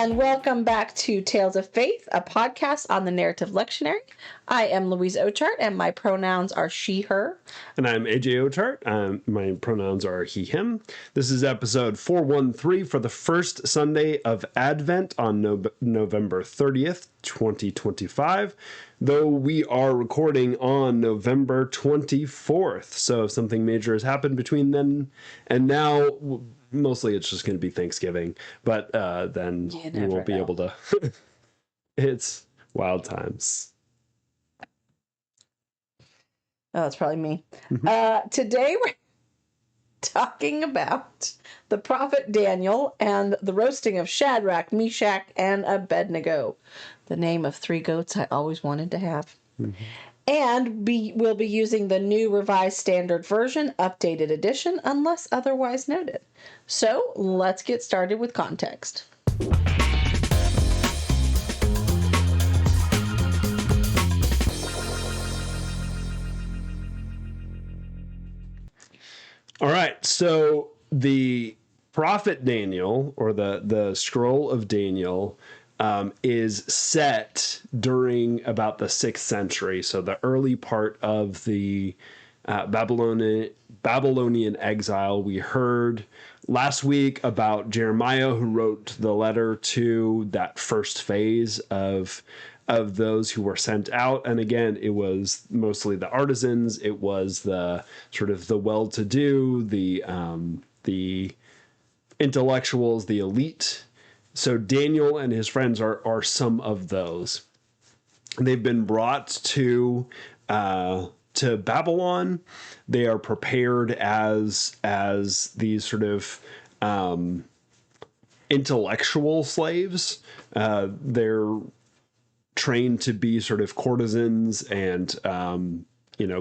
and welcome back to Tales of Faith, a podcast on the Narrative Lectionary. I am Louise Ochart, and my pronouns are she, her. And I'm AJ Ochart. My pronouns are he, him. This is episode 413 for the first Sunday of Advent on November 30th, 2025, though we are recording on November 24th. So if something major has happened between then and now, mostly it's just going to be Thanksgiving, but then we won't be able to. It's wild times. Oh, that's probably me. Mm-hmm. Today we're talking about the prophet Daniel and the roasting of Shadrach, Meshach, and Abednego. The name of three goats I always wanted to have. Mm-hmm. And we'll be using the new Revised Standard Version, updated edition, unless otherwise noted. So let's get started with context. All right, so the prophet Daniel, or the scroll of Daniel, is set during about the 6th century, so the early part of the Babylonian exile. We heard last week about Jeremiah, who wrote the letter to that first phase of those who were sent out. And again, it was mostly the artisans. It was the sort of the well-to-do, the intellectuals, the elite. So Daniel and his friends are some of those. They've been brought to Babylon. They are prepared as these sort of intellectual slaves. They're trained to be sort of courtesans and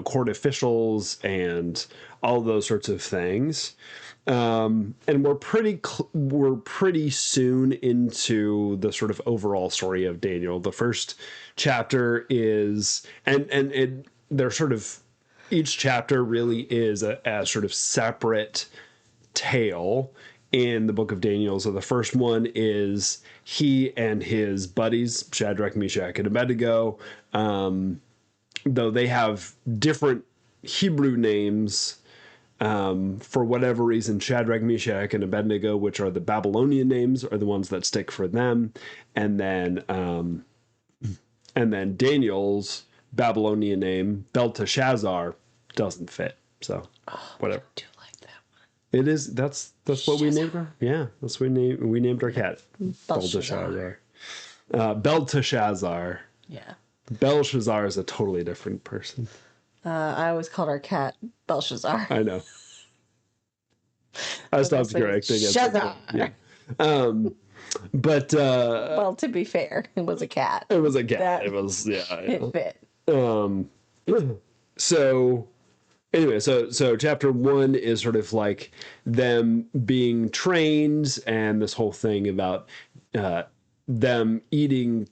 court officials and all those sorts of things. And we're pretty soon into the sort of overall story of Daniel. The first chapter is, they're sort of, each chapter really is a sort of separate tale in the book of Daniel. So the first one is he and his buddies, Shadrach, Meshach, and Abednego, though they have different Hebrew names. For whatever reason, Shadrach, Meshach, and Abednego, which are the Babylonian names, are the ones that stick for them. And then Daniel's Babylonian name, Belteshazzar, doesn't fit. So whatever. I do like that one. It is. That's what we named her. Yeah, that's what we named our cat. Belteshazzar. Belteshazzar. Yeah. Belshazzar is a totally different person. I always called our cat Belshazzar. I know. I stopped correcting it. Shazar. Yeah. But well, to be fair, it was a cat. It was a cat. It was It fit. So anyway, so chapter 1 is sort of like them being trained, and this whole thing about them eating.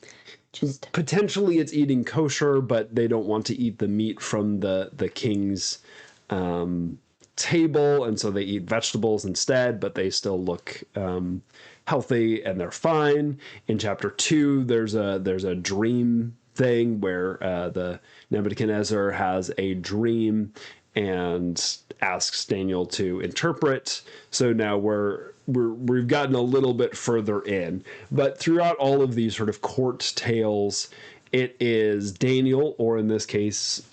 Potentially it's eating kosher, but they don't want to eat the meat from the king's table, and so they eat vegetables instead, but they still look healthy and they're fine. In chapter 2, there's a dream thing where the Nebuchadnezzar has a dream and asks Daniel to interpret. So now we've gotten a little bit further in, but throughout all of these sort of court tales, it is Daniel, or in this case,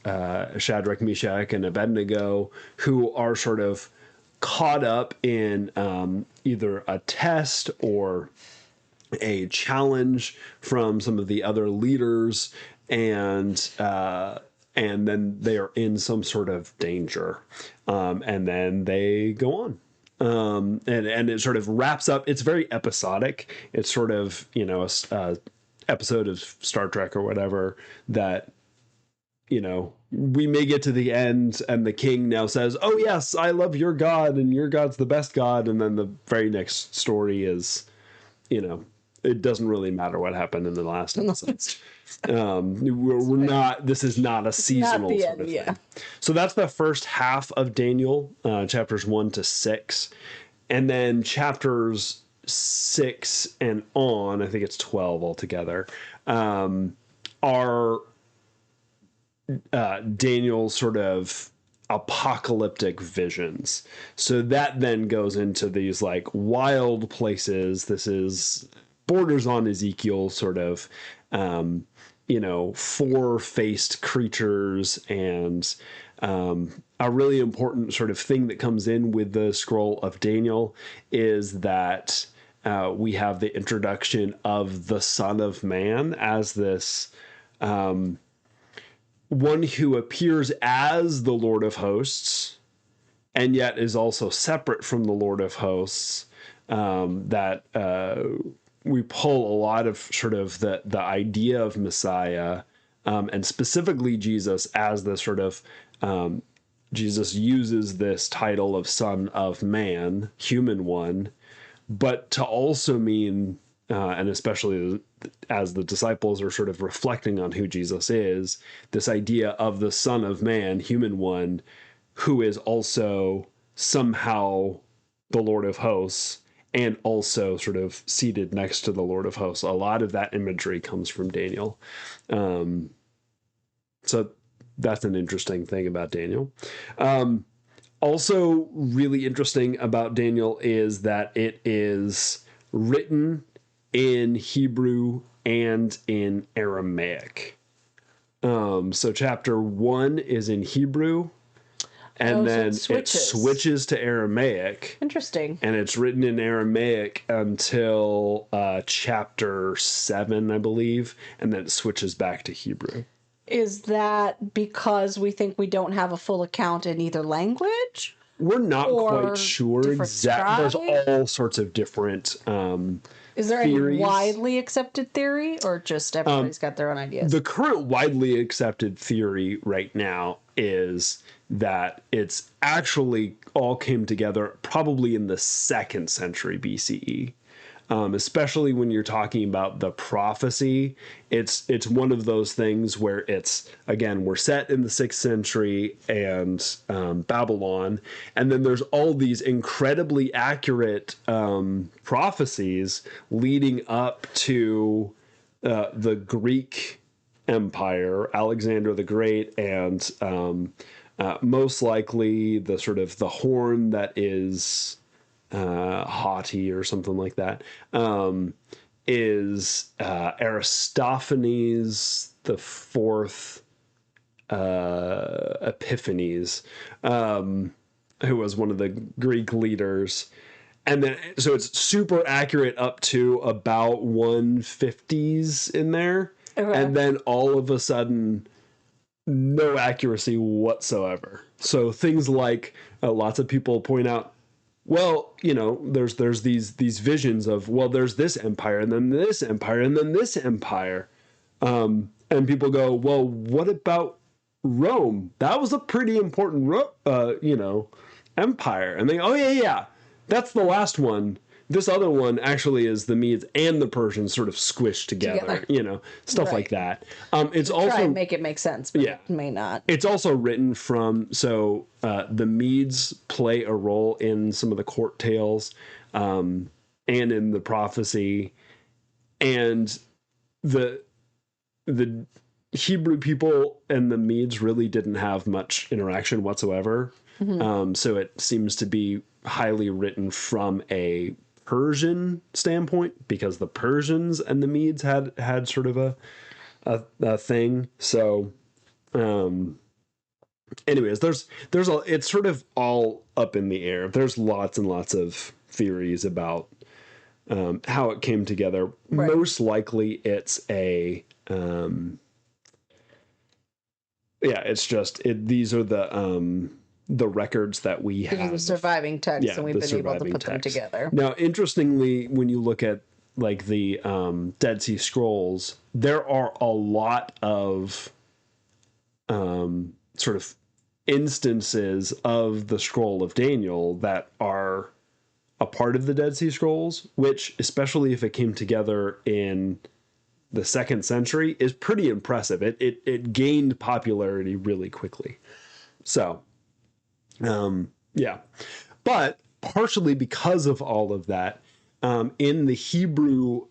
Shadrach, Meshach, and Abednego, who are sort of caught up in either a test or a challenge from some of the other leaders, and then they are in some sort of danger, and then they go on. And it sort of wraps up. It's very episodic. It's sort of, a episode of Star Trek or whatever that, we may get to the end and the king now says, oh yes, I love your God and your God's the best God. And then the very next story is, it doesn't really matter what happened in the last episode. We're not, this is not a seasonal not the sort end, of yeah. thing. So that's the first half of Daniel, chapters 1 to 6. And then chapters 6 and on, I think it's 12 altogether, are Daniel's sort of apocalyptic visions. So that then goes into these like wild places. This is borders on Ezekiel sort of, four-faced creatures, and a really important sort of thing that comes in with the scroll of Daniel is that we have the introduction of the Son of Man as this one who appears as the Lord of Hosts and yet is also separate from the Lord of Hosts. We pull a lot of sort of the idea of Messiah, and specifically Jesus as the sort of Jesus uses this title of Son of Man, human one, but to also mean, and especially as the disciples are sort of reflecting on who Jesus is, this idea of the Son of Man, human one, who is also somehow the Lord of Hosts and also sort of seated next to the Lord of Hosts. A lot of that imagery comes from Daniel. So that's an interesting thing about Daniel. Also really interesting about Daniel is that it is written in Hebrew and in Aramaic. So chapter 1 is in Hebrew, and then it switches to Aramaic. Interesting. And it's written in Aramaic until chapter 7, I believe, and then it switches back to Hebrew. Is that because we think we don't have a full account in either language? We're not quite sure exactly. There's all sorts of different is there theories. Any widely accepted theory, or just everybody's got their own ideas? The current widely accepted theory right now is that it's actually all came together probably in the 2nd century BCE. Especially when you're talking about the prophecy, it's one of those things where it's, again, we're set in the 6th century and Babylon, and then there's all these incredibly accurate prophecies leading up to the Greek Empire, Alexander the Great, and most likely the sort of the horn that is Haughty or something like that, is Aristophanes the fourth Epiphanes, who was one of the Greek leaders. And then, so it's super accurate up to about 150s in there. Okay. And then all of a sudden, no accuracy whatsoever. So things like lots of people point out, well, there's these visions of, well, there's this empire and then this empire and then this empire. And people go, well, what about Rome? That was a pretty important, empire. And they, oh, yeah, that's the last one. This other one actually is the Medes and the Persians sort of squished together. Stuff like that. It's also try and make it make sense, but it may not. It's also written from, the Medes play a role in some of the court tales, and in the prophecy, and the Hebrew people and the Medes really didn't have much interaction whatsoever. Mm-hmm. So it seems to be highly written from a Persian standpoint, because the Persians and the Medes had sort of a thing. So, anyways, it's sort of all up in the air. There's lots and lots of theories about how it came together. Right. Most likely, it's it's just these are the records that we have. The surviving texts, and we've been able to put them together. Now, interestingly, when you look at like the Dead Sea Scrolls, there are a lot of sort of instances of the Scroll of Daniel that are a part of the Dead Sea Scrolls, which, especially if it came together in the 2nd century, is pretty impressive. It gained popularity really quickly. So, but partially because of all of that, in the Hebrew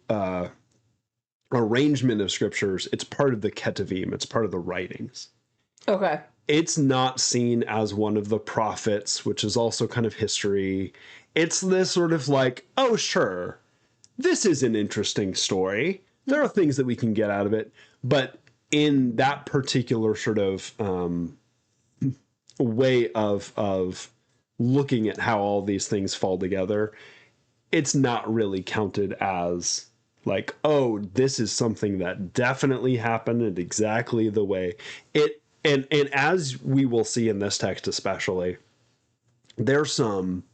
arrangement of scriptures, it's part of the Ketuvim. It's part of the writings. Okay. It's not seen as one of the prophets, which is also kind of history. It's this sort of like, oh, sure, this is an interesting story. There are things that we can get out of it. But in that particular sort of way of looking at how all these things fall together, it's not really counted as like, oh, this is something that definitely happened in exactly the way it. And as we will see in this text especially, there's some,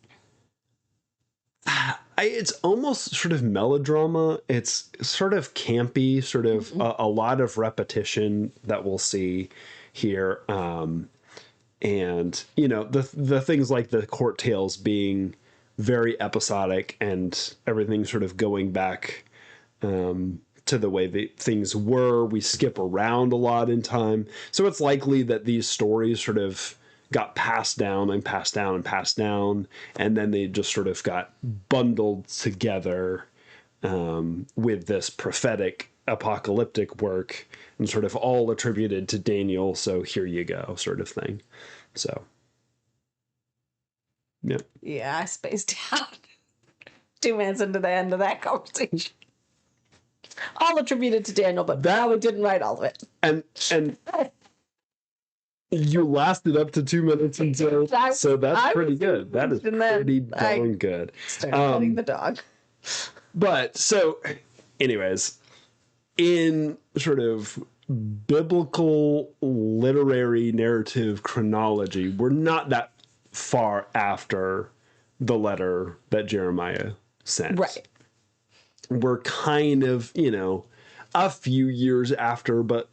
it's almost sort of melodrama. It's sort of campy, sort of a lot of repetition that we'll see here. And, you know, the things like the court tales being very episodic and everything sort of going back to the way that things were. We skip around a lot in time. So it's likely that these stories sort of got passed down and passed down and passed down, and then they just sort of got bundled together with this prophetic apocalyptic work and sort of all attributed to Daniel. So here you go, sort of thing. So, yeah. Yeah, I spaced out 2 minutes into the end of that conversation. All attributed to Daniel, but we didn't write all of it. And you lasted up to 2 minutes until, so that's pretty good. That is pretty darn good. Started petting the dog. But so, anyways, in sort of biblical literary narrative chronology, we're not that far after the letter that Jeremiah sent. Right. We're kind of, you know, a few years after, but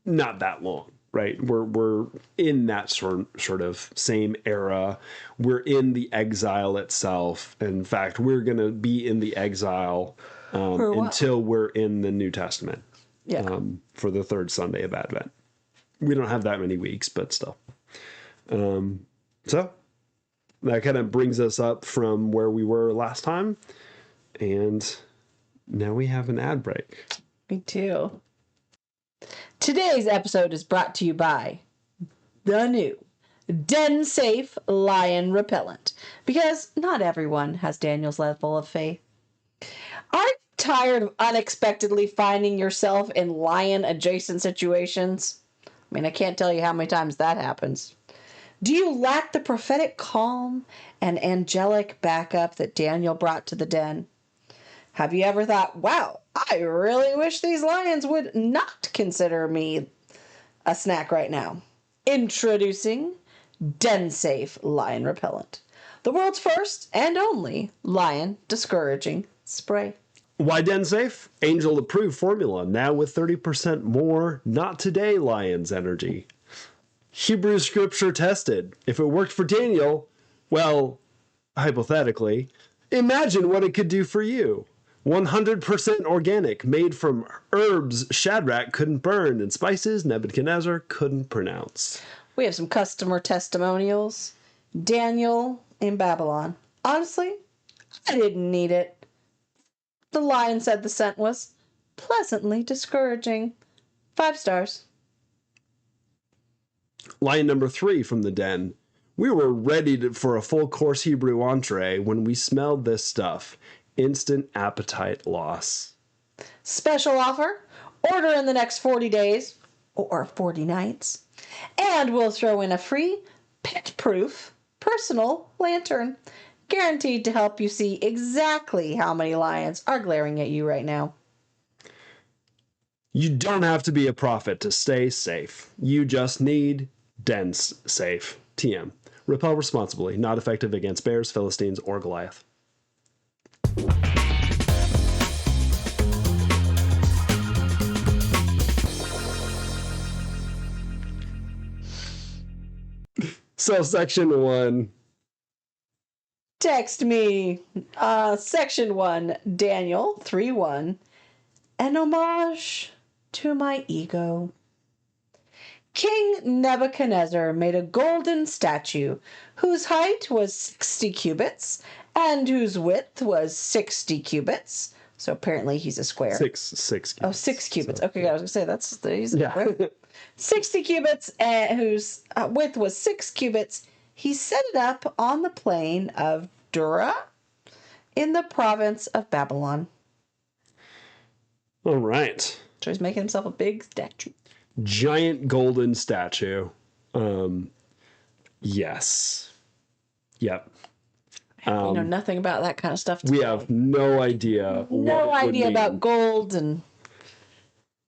not that long, right? We're in that sort of same era. We're in the exile itself. In fact, we're going to be in the exile until we're in the New Testament. Yeah. For the third Sunday of Advent. We don't have that many weeks, but still. So that kind of brings us up from where we were last time. And now we have an ad break. Me too. Today's episode is brought to you by the new Den Safe Lion Repellent. Because not everyone has Daniel's level of faith. Aren't you tired of unexpectedly finding yourself in lion-adjacent situations? I mean, I can't tell you how many times that happens. Do you lack the prophetic calm and angelic backup that Daniel brought to the den? Have you ever thought, wow, I really wish these lions would not consider me a snack right now? Introducing Den Safe Lion Repellent, the world's first and only lion discouraging spray. Why Den Safe? Angel approved formula, now with 30% more not today lions energy. Hebrew scripture tested. If it worked for Daniel, well, hypothetically, imagine what it could do for you. 100% organic, made from herbs Shadrach couldn't burn and spices Nebuchadnezzar couldn't pronounce. We have some customer testimonials. Daniel in Babylon. Honestly, I didn't need it. The lion said the scent was pleasantly discouraging. 5 stars. Lion number 3 from the den. We were ready for a full course Hebrew entree when we smelled this stuff. Instant appetite loss. Special offer. Order in the next 40 days or 40 nights. And we'll throw in a free pet-proof personal lantern. Guaranteed to help you see exactly how many lions are glaring at you right now. You don't have to be a prophet to stay safe. You just need Den Safe. TM. Repel responsibly. Not effective against bears, Philistines, or Goliath. So, section 1. Text me. Section 1, Daniel 3:1. An homage to my ego. King Nebuchadnezzar made a golden statue whose height was 60 cubits and whose width was 60 cubits. So apparently he's a square. Six cubits. Oh, 6 cubits. Okay, I was gonna say he's a Yeah. square. 60 cubits, and whose width was 6 cubits. He set it up on the plain of Dura in the province of Babylon. All right. So he's making himself a big statue. Giant golden statue. Yes. Yep. We know nothing about that kind of stuff We today. have no idea. No what it would idea about mean. gold and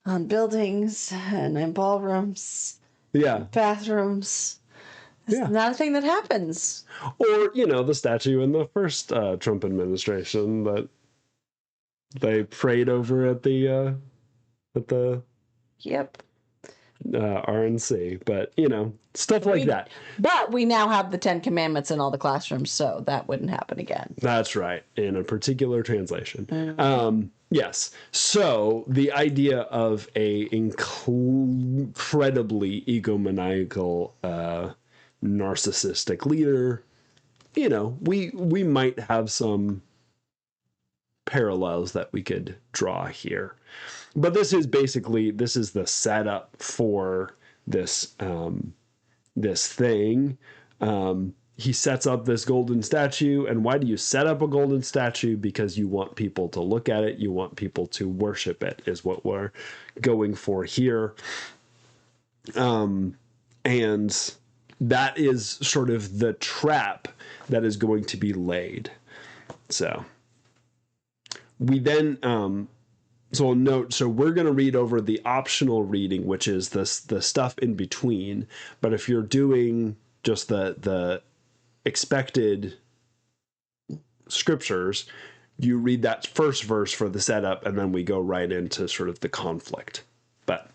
on buildings and in ballrooms, Yeah. bathrooms. It's Yeah. not a thing that happens. Or, the statue in the first Trump administration that they prayed over at the Yep. RNC. But, stuff like that. But we now have the 10 Commandments in all the classrooms, so that wouldn't happen again. That's right, in a particular translation. Yes. So the idea of a incredibly egomaniacal, narcissistic leader, we might have some parallels that we could draw here. But this is the setup for this this thing. He sets up this golden statue. And why do you set up a golden statue? Because you want people to look at it. You want people to worship it, is what we're going for here. And that is sort of the trap that is going to be laid. So we then, so we're going to read over the optional reading, which is the stuff in between. But if you're doing just the expected scriptures, you read that first verse for the setup, and then we go right into sort of the conflict. But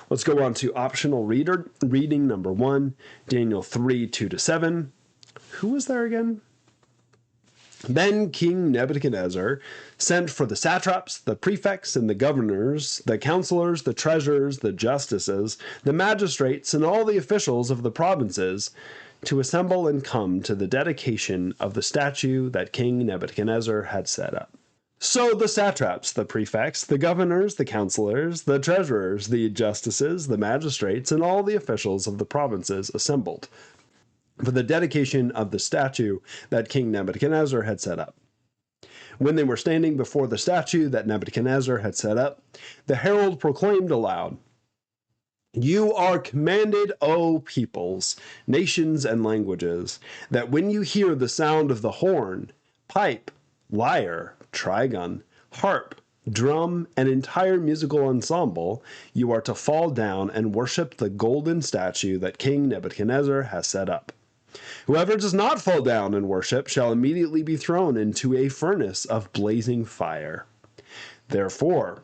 let's go on to optional reading number 1, Daniel 3, 2-7. Who was there again? Then King Nebuchadnezzar sent for the satraps, the prefects, and the governors, the counselors, the treasurers, the justices, the magistrates, and all the officials of the provinces to assemble and come to the dedication of the statue that King Nebuchadnezzar had set up. So the satraps, the prefects, the governors, the counselors, the treasurers, the justices, the magistrates, and all the officials of the provinces assembled for the dedication of the statue that King Nebuchadnezzar had set up. When they were standing before the statue that Nebuchadnezzar had set up, the herald proclaimed aloud, "You are commanded, O peoples, nations, and languages, that when you hear the sound of the horn, pipe, lyre, trigon, harp, drum, and entire musical ensemble, you are to fall down and worship the golden statue that King Nebuchadnezzar has set up. Whoever does not fall down and worship shall immediately be thrown into a furnace of blazing fire. Therefore,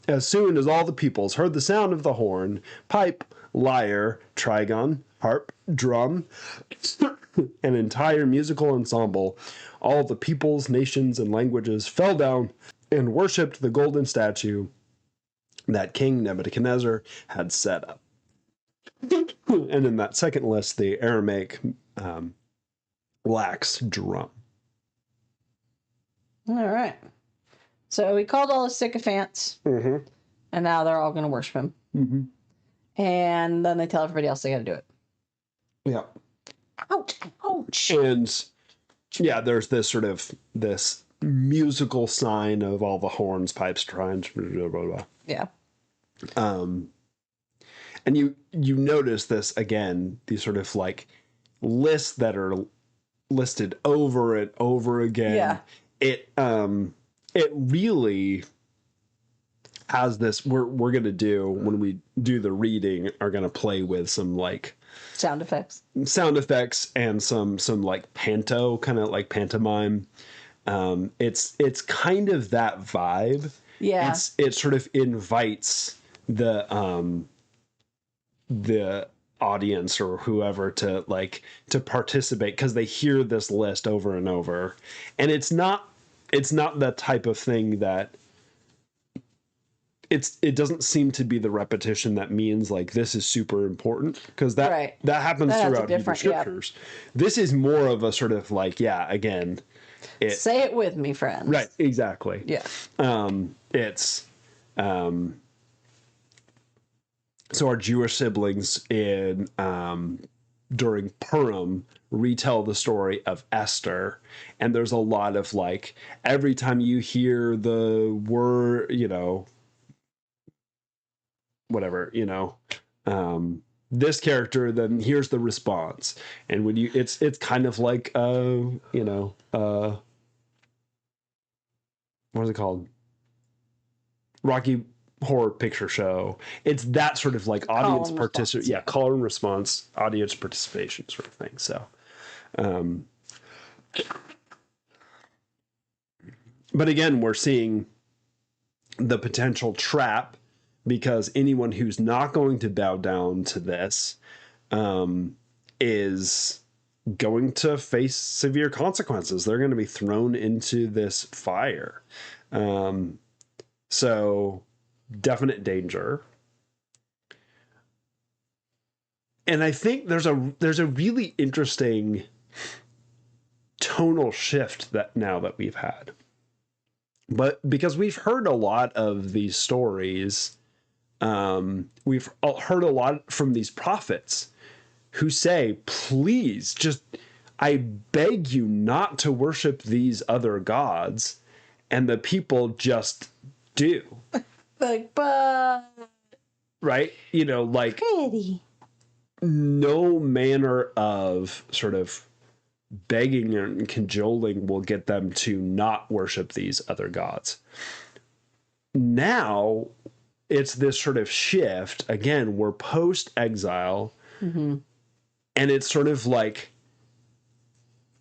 as soon as all the peoples heard the sound of the horn, pipe, lyre, trigon, harp, drum, an entire musical ensemble, all the peoples, nations, and languages fell down and worshipped the golden statue that King Nebuchadnezzar had set up." And in that second list, the Aramaic lax drum. All right. So he called all his sycophants, and now they're all going to worship him. And then they tell everybody else they got to do it. Yeah. Ouch! Ouch! And yeah, there's this musical sign of all the horns, pipes, trines, blah, blah, blah. Yeah. And you notice this again, these sort of like lists that are listed over and over again. Yeah. It really has this, we're going to do, when we do the reading, are going to play with some like sound effects and some like panto, kind of like pantomime. It's kind of that vibe. Yeah. It sort of invites the audience or whoever to participate, because they hear this list over and over, and it's not the type of thing that it doesn't seem to be the repetition that means like this is super important, because that Right. that happens That has a throughout Hebrew different- yep. scriptures. This is more of a sort of like, yeah, again, Say it with me, friends. right, exactly. Yeah. It's so our Jewish siblings in during Purim retell the story of Esther, and there's a lot of like, every time you hear the word, whatever, this character, then here's the response. And when it's kind of like what is it called? Rocky Horror Picture Show. It's that sort of like audience participation. Yeah, call and response, audience participation sort of thing. So, but again, we're seeing the potential trap, because anyone who's not going to bow down to this is going to face severe consequences. They're going to be thrown into this fire. So definite danger. And I think there's a really interesting tonal shift that we've had. But because we've heard a lot of these stories, we've heard a lot from these prophets who say, please, just, I beg you not to worship these other gods. And the people just do. Like, but... Right? Like... Pretty. No manner of sort of begging and cajoling will get them to not worship these other gods. Now, it's this sort of shift. Again, we're post-exile. Mm-hmm. And it's sort of like,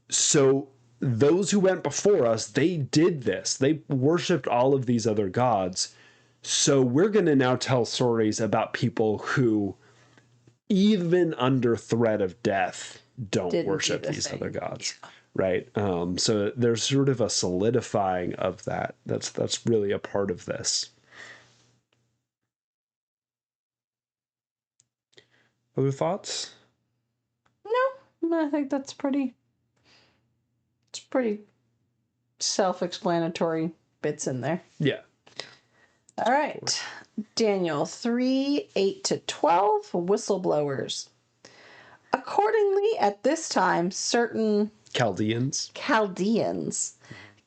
so those who went before us, they did this. They worshipped all of these other gods. So we're going to now tell stories about people who, even under threat of death, don't worship these other gods. Yeah. Right. So there's sort of a solidifying of that. That's really a part of this. Other thoughts? No, I think that's pretty self-explanatory bits in there. Yeah. All right. Daniel 3:8-12, whistleblowers. Accordingly, at this time, certain Chaldeans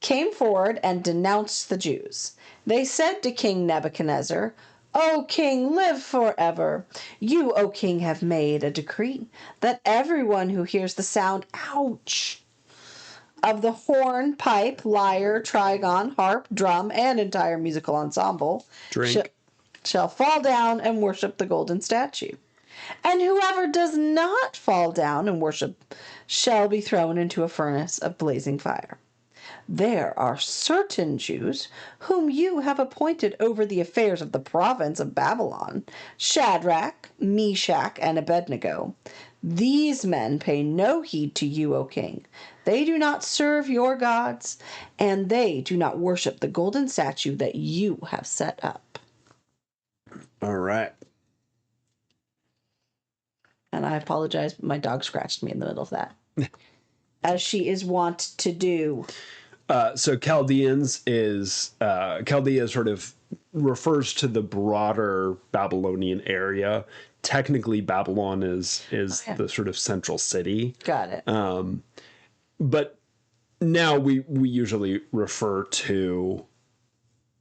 came forward and denounced the Jews. They said to King Nebuchadnezzar, O king, live forever. You, O king, have made a decree that everyone who hears the sound, ouch, of the horn, pipe, lyre, trigon, harp, drum, and entire musical ensemble shall fall down and worship the golden statue. And whoever does not fall down and worship shall be thrown into a furnace of blazing fire. There are certain Jews whom you have appointed over the affairs of the province of Babylon, Shadrach, Meshach, and Abednego. These men pay no heed to you, O king. They do not serve your gods, and they do not worship the golden statue that you have set up. All right. And I apologize, but my dog scratched me in the middle of that, as she is wont to do. So Chaldeans Chaldea sort of refers to the broader Babylonian area. Technically, Babylon is the sort of central city. Got it. But now we usually refer to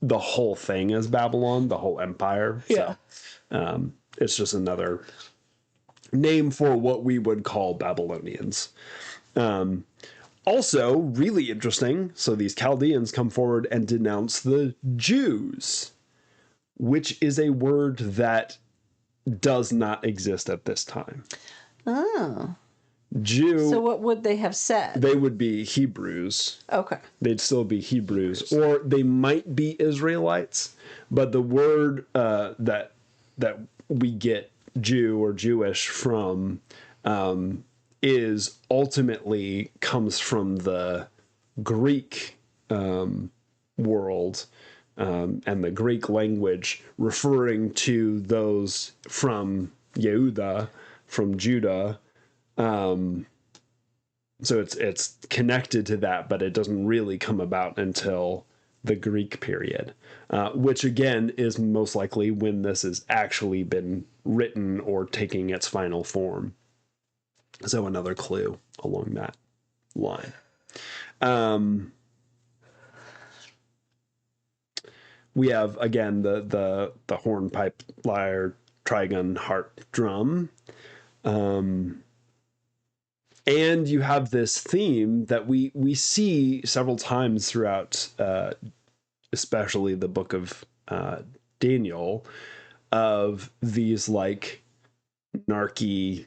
the whole thing as Babylon, the whole empire. Yeah. So, it's just another name for what we would call Babylonians. Also, really interesting, so these Chaldeans come forward and denounce the Jews, which is a word that does not exist at this time. Oh. Jew. So what would they have said? They would be Hebrews. Okay. They'd still be Hebrews, or they might be Israelites, but the word that we get Jew or Jewish from is ultimately comes from the Greek world, and the Greek language referring to those from Yehuda, from Judah. So it's connected to that, but it doesn't really come about until the Greek period, which again is most likely when this has actually been written or taking its final form. So another clue along that line. We have again the hornpipe, lyre, trigon, harp, drum. And you have this theme that we see several times throughout, especially the book of Daniel, of these like narky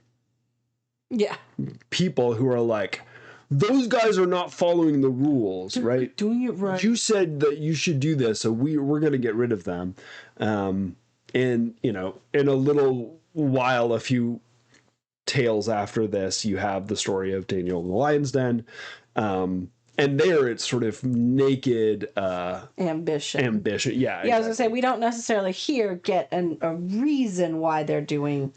people who are like, those guys are not following the rules, right? Doing it right. You said that you should do this, so we're going to get rid of them. And, you know, in a little while, a few tales after this, you have the story of Daniel in the Lion's Den. And there it's sort of naked ambition. Yeah. Exactly. I was gonna say we don't necessarily get a reason why they're doing,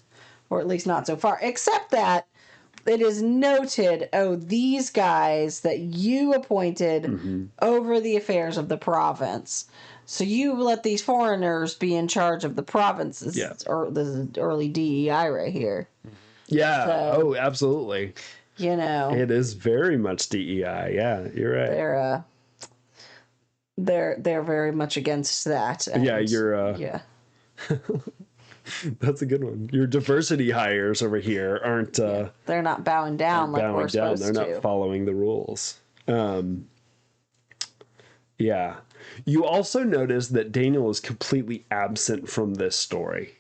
or at least not so far, except that it is noted, these guys that you appointed over the affairs of the province. So you let these foreigners be in charge of the provinces. Yeah. Or this is early DEI right here. Yeah. So, Absolutely. You know, it is very much DEI. Yeah, you're right. They're very much against that. And, yeah. That's a good one. Your diversity hires over here aren't. They're not bowing down like we're supposed to. They're not following the rules. Yeah. You also notice that Daniel is completely absent from this story.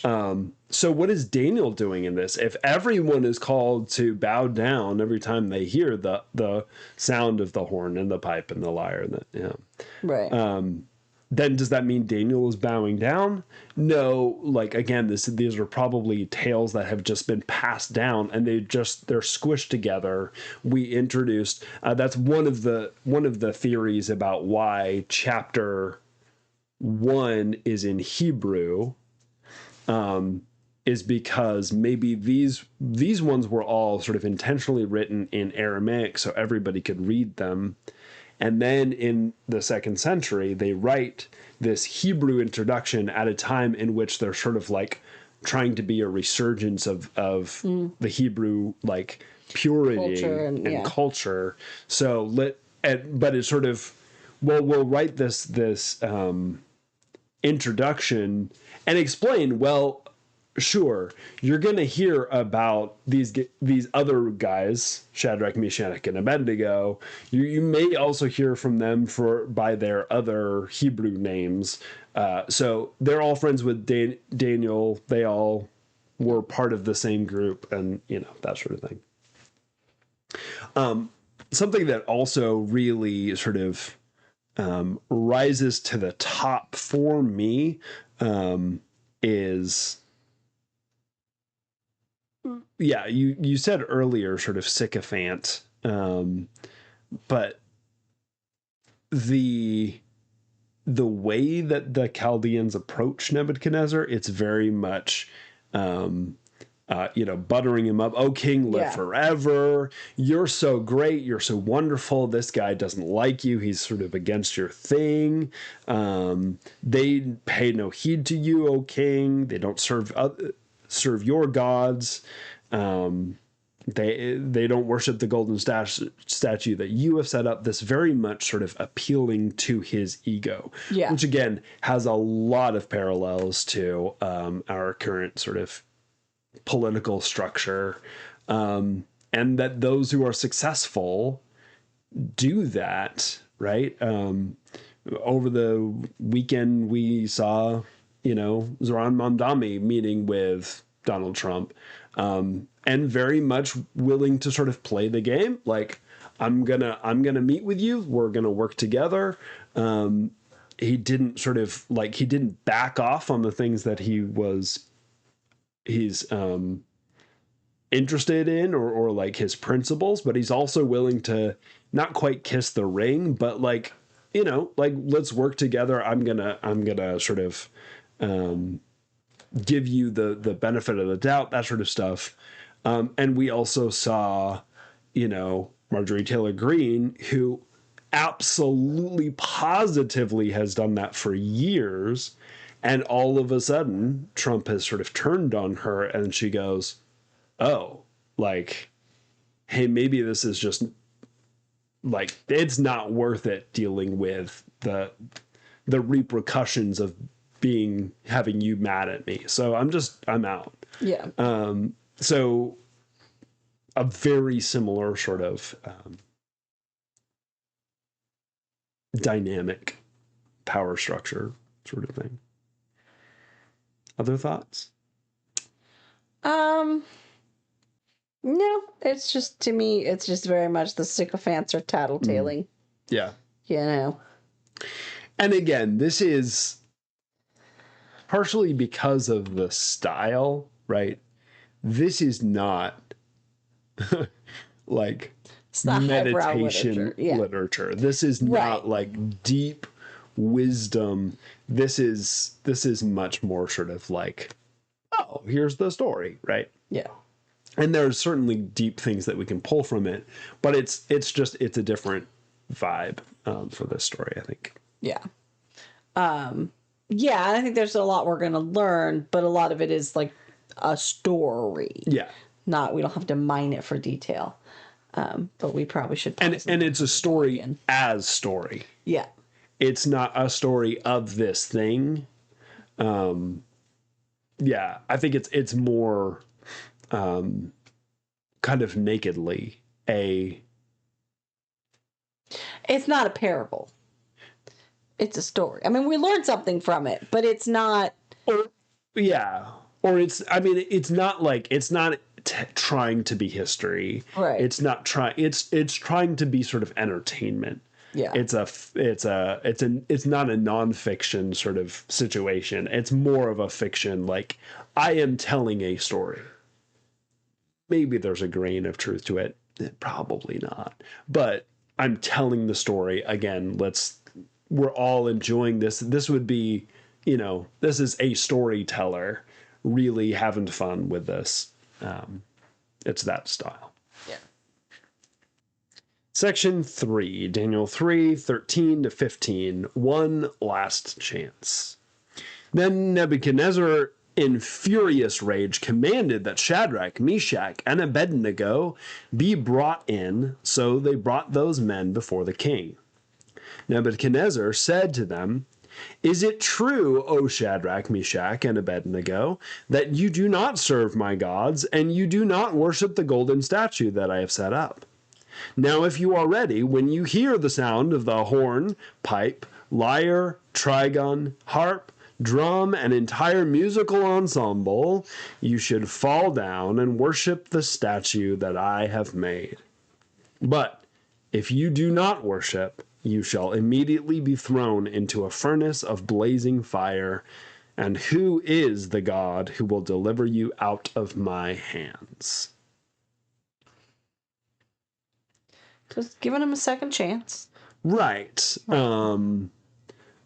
So what is Daniel doing in this? If everyone is called to bow down every time they hear the sound of the horn and the pipe and the lyre, right? Then does that mean Daniel is bowing down? No, like again, these are probably tales that have just been passed down and they're squished together. We introduced that's one of the theories about why chapter 1 is in Hebrew. Is because maybe these ones were all sort of intentionally written in Aramaic so everybody could read them. And then in the 2nd century, they write this Hebrew introduction at a time in which they're sort of like trying to be a resurgence of the Hebrew like purity culture and culture. So but it's sort of, we'll write this introduction and explain, well, sure, you're going to hear about these other guys, Shadrach, Meshach, and Abednego. You may also hear from them by their other Hebrew names. So they're all friends with Daniel. They all were part of the same group, and that sort of thing. Something that also really sort of rises to the top for me is, you said earlier sort of sycophant, but the way that the Chaldeans approach Nebuchadnezzar, it's very much buttering him up. Oh, king, live forever. You're so great. You're so wonderful. This guy doesn't like you. He's sort of against your thing. They pay no heed to you, O king. They don't serve your gods. They don't worship the golden statue that you have set up. This very much sort of appealing to his ego, which again has a lot of parallels to our current sort of political structure, and that those who are successful do that, right? Over the weekend we saw, Zoran Mamdani meeting with Donald Trump, and very much willing to sort of play the game. Like, I'm gonna meet with you. We're gonna work together. He didn't back off on the things that he's interested in or like his principles, but he's also willing to not quite kiss the ring, but like you know, like, let's work together. I'm gonna sort of give you the benefit of the doubt, that sort of stuff. And we also saw, you know, Marjorie Taylor Greene, who absolutely positively has done that for years. And all of a sudden, Trump has sort of turned on her, and she goes, oh, like, hey, maybe this is just like, it's not worth it dealing with the repercussions of having you mad at me. So I'm out. Yeah. So a very similar sort of dynamic power structure sort of thing. Other thoughts? No, it's just, to me, it's just very much the sycophants are tattletaling. Yeah. You know. And again, this is partially because of the style, right? This is not like It's not highbrow meditation literature. This is not like deep wisdom. This is much more sort of like, oh, here's the story, right? Yeah. And there's certainly deep things that we can pull from it, but it's a different vibe for this story, I think. Yeah. Yeah, I think there's a lot we're going to learn, but a lot of it is like a story. Yeah. We don't have to mine it for detail. But we probably should. And it's a story as story. Yeah. It's not a story of this thing. Yeah, I think it's more kind of nakedly it's not a parable. It's a story. I mean, we learned something from it, but it's not. Or it's not like, it's not trying to be history. Right. It's not trying. It's trying to be sort of entertainment. Yeah. It's not a nonfiction sort of situation. It's more of a fiction. Like, I am telling a story. Maybe there's a grain of truth to it. Probably not. But I'm telling the story. Again, we're all enjoying this. This would be, you know, this is a storyteller really having fun with this. It's that style. Yeah. Section 3, Daniel 3, 13 to 15. One last chance. Then Nebuchadnezzar, in furious rage, commanded that Shadrach, Meshach, and Abednego be brought in. So they brought those men before the king. Nebuchadnezzar said to them, "Is it true, O Shadrach, Meshach, and Abednego, that you do not serve my gods, and you do not worship the golden statue that I have set up? Now if you are ready, when you hear the sound of the horn, pipe, lyre, trigon, harp, drum, and entire musical ensemble, you should fall down and worship the statue that I have made. But if you do not worship, you shall immediately be thrown into a furnace of blazing fire. And who is the God who will deliver you out of my hands?" Just giving him a second chance. Right. You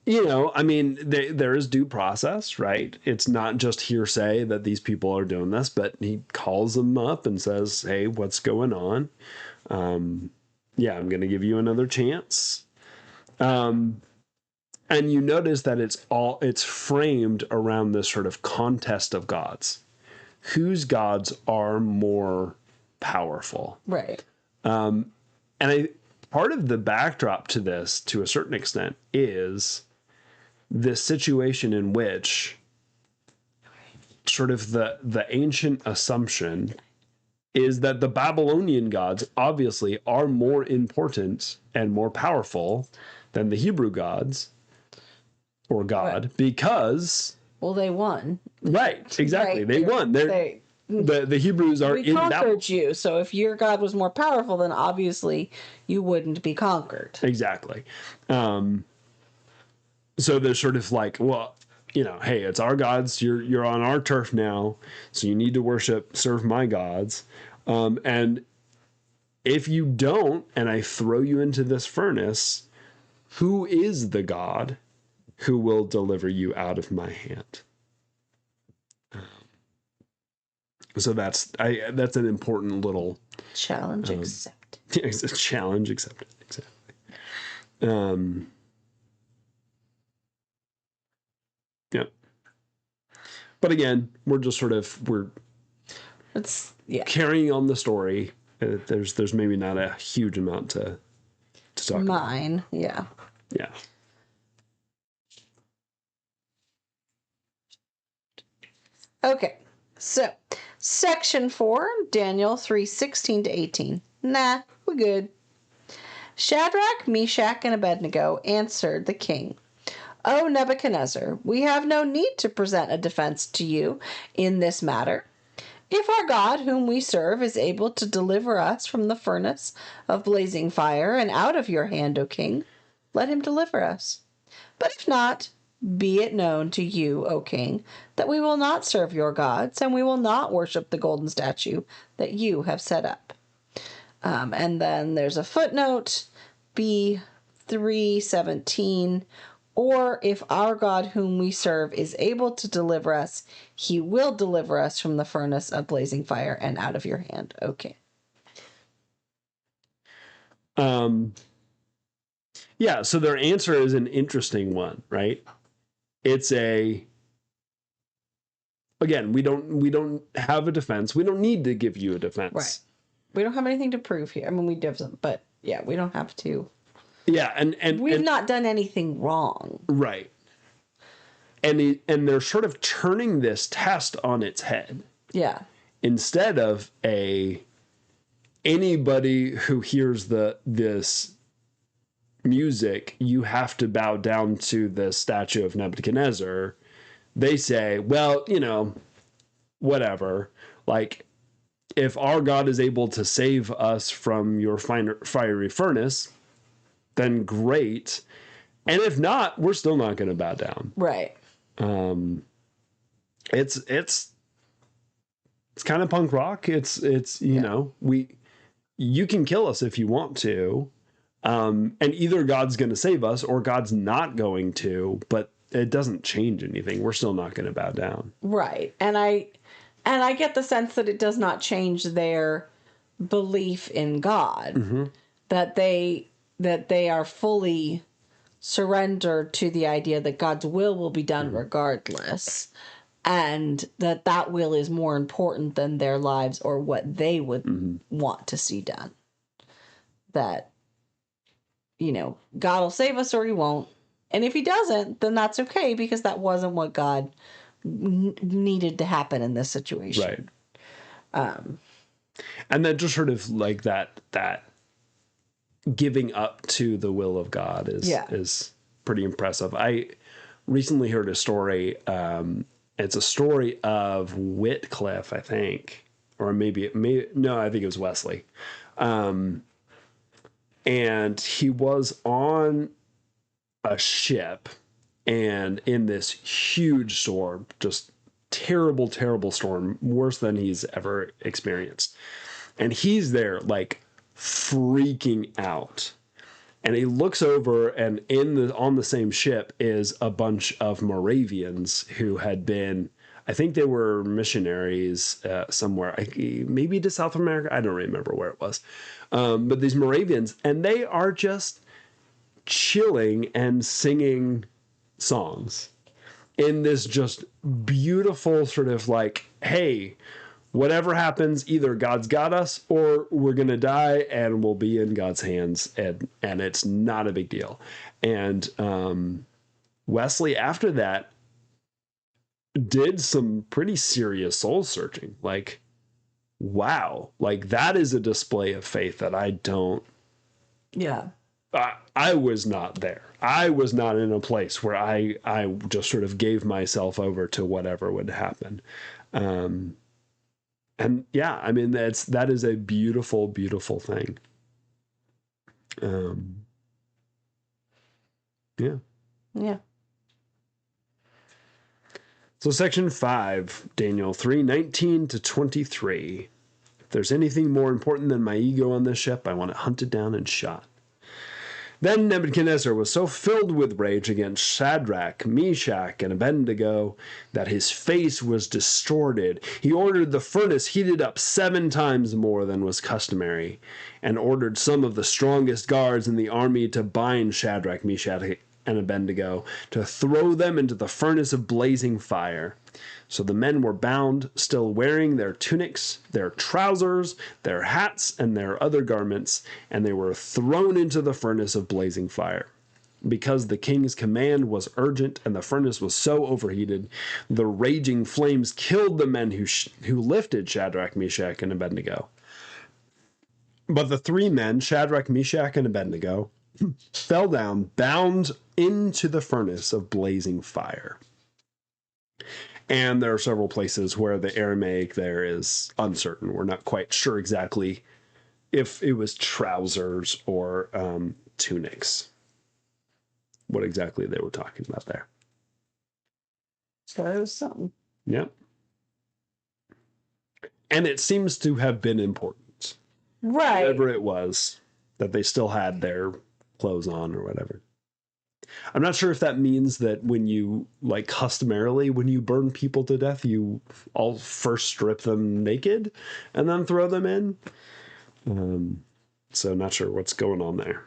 know, I mean, there is due process, right? It's not just hearsay that these people are doing this, but he calls them up and says, "Hey, what's going on? Yeah, I'm going to give you another chance." And you notice that it's framed around this sort of contest of gods. Whose gods are more powerful? Right. And part of the backdrop to this, to a certain extent, is this situation in which sort of the ancient assumption is that the Babylonian gods obviously are more important and more powerful than the Hebrew gods or God, right, because... Well, they won. Right, exactly. Right. They won. The Hebrews are in Babylon. We conquered you, so if your God was more powerful, then obviously you wouldn't be conquered. Exactly. So they're sort of like, well, you know, hey, it's our gods. You're on our turf now, so you need to serve my gods. And if you don't, and I throw you into this furnace, Who is the God who will deliver you out of my hand? So that's an important little Challenge accepted. it's a challenge accepted. Exactly. Yeah. But again, we're just It's carrying on the story. There's maybe not a huge amount to talk about. mine. Yeah. Yeah. Okay. So, section 4, Daniel 3:16 to 18. Nah, we're good. Shadrach, Meshach, and Abednego answered the king, O Nebuchadnezzar, we have no need to present a defense to you in this matter. If our God, whom we serve, is able to deliver us from the furnace of blazing fire and out of your hand, O king, let him deliver us. But if not, be it known to you, O king, that we will not serve your gods, and we will not worship the golden statue that you have set up. And then there's a footnote, B3:17, or if our God whom we serve is able to deliver us, he will deliver us from the furnace of blazing fire and out of your hand. Okay. Yeah, so their answer is an interesting one, right? It's again, we don't have a defense. We don't need to give you a defense. Right. We don't have anything to prove here. I mean, we do have some, but yeah, we don't have to. Yeah, and we've not done anything wrong. Right. And they're sort of turning this test on its head. Yeah. Instead of anybody who hears this music, you have to bow down to the statue of Nebuchadnezzar. They say, well, whatever. Like, if our God is able to save us from your fiery furnace, then great. And if not, we're still not going to bow down. Right. It's kind of punk rock. It's you can kill us if you want to. And either God's going to save us or God's not going to, but it doesn't change anything. We're still not going to bow down. Right. And I get the sense that it does not change their belief in God. Mm-hmm. That they are fully surrendered to the idea that God's will be done regardless, and that will is more important than their lives or what they would want to see done. That, God will save us or he won't. And if he doesn't, then that's okay, because that wasn't what God needed to happen in this situation. Right. And then just sort of like that giving up to the will of God is pretty impressive. I recently heard a story. It's a story of Whitcliffe, I think, or I think it was Wesley. And he was on a ship and in this huge storm, just terrible, terrible storm, worse than he's ever experienced. And he's there like freaking out. And he looks over, and on the same ship is a bunch of Moravians who had been, I think they were missionaries somewhere, maybe to South America. I don't remember where it was. But these Moravians, and they are just chilling and singing songs in this just beautiful sort of like, hey, whatever happens, either God's got us or we're going to die and we'll be in God's hands, and it's not a big deal. And Wesley, after that, did some pretty serious soul searching. Like, wow, like that is a display of faith that I don't. Yeah. I was not there. I was not in a place where I just sort of gave myself over to whatever would happen. And yeah, I mean, that is a beautiful, beautiful thing. Yeah. Yeah. So section 5, Daniel 3:19 to 23. If there's anything more important than my ego on this ship, I want it hunted down and shot. Then Nebuchadnezzar was so filled with rage against Shadrach, Meshach, and Abednego that his face was distorted. He ordered the furnace heated up 7 times more than was customary, and ordered some of the strongest guards in the army to bind Shadrach, Meshach, and Abednego, to throw them into the furnace of blazing fire. So the men were bound, still wearing their tunics, their trousers, their hats, and their other garments, and they were thrown into the furnace of blazing fire. Because the king's command was urgent and the furnace was so overheated, the raging flames killed the men who lifted Shadrach, Meshach, and Abednego. But the 3 men, Shadrach, Meshach, and Abednego, fell down, bound into the furnace of blazing fire. And there are several places where the Aramaic there is uncertain. We're not quite sure exactly if it was trousers or tunics. What exactly they were talking about there. So it was something. Yep. And it seems to have been important. Right. Whatever it was, that they still had their clothes on or whatever. I'm not sure if that means that when you, like, customarily, when you burn people to death, you all first strip them naked and then throw them in. So not sure what's going on there.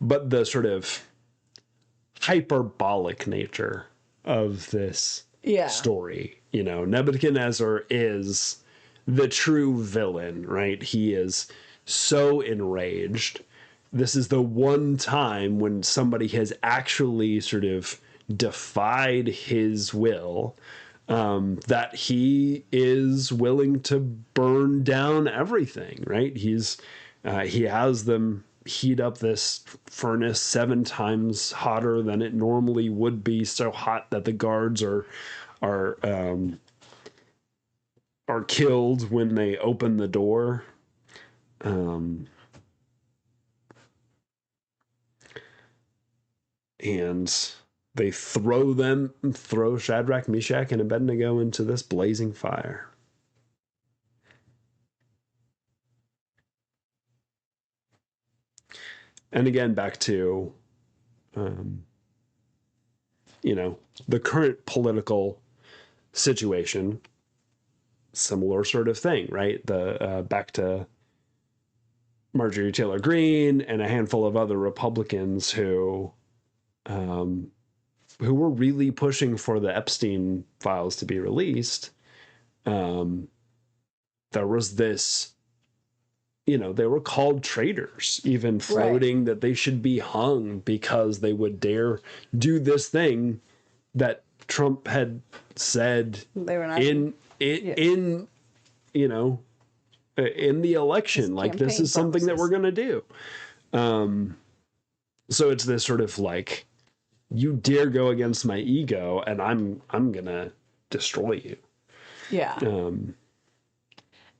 But the sort of hyperbolic nature of this story, you know, Nebuchadnezzar is the true villain, right? He is so enraged. This is the one time when somebody has actually sort of defied his will, that he is willing to burn down everything, right? He has them heat up this furnace 7 times hotter than it normally would be, so hot that the guards are killed when they open the door. And they throw Shadrach, Meshach, and Abednego into this blazing fire. And again, back to, you know, the current political situation, similar sort of thing, right? Back to Marjorie Taylor Greene and a handful of other Republicans who were really pushing for the Epstein files to be released. There was this, you know, they were called traitors, even floating that they should be hung because they would dare do this thing that Trump had said they were not in you know, in the election, like, this is something that we're going to do. So it's this sort of like, you dare go against my ego and I'm going to destroy you. Yeah.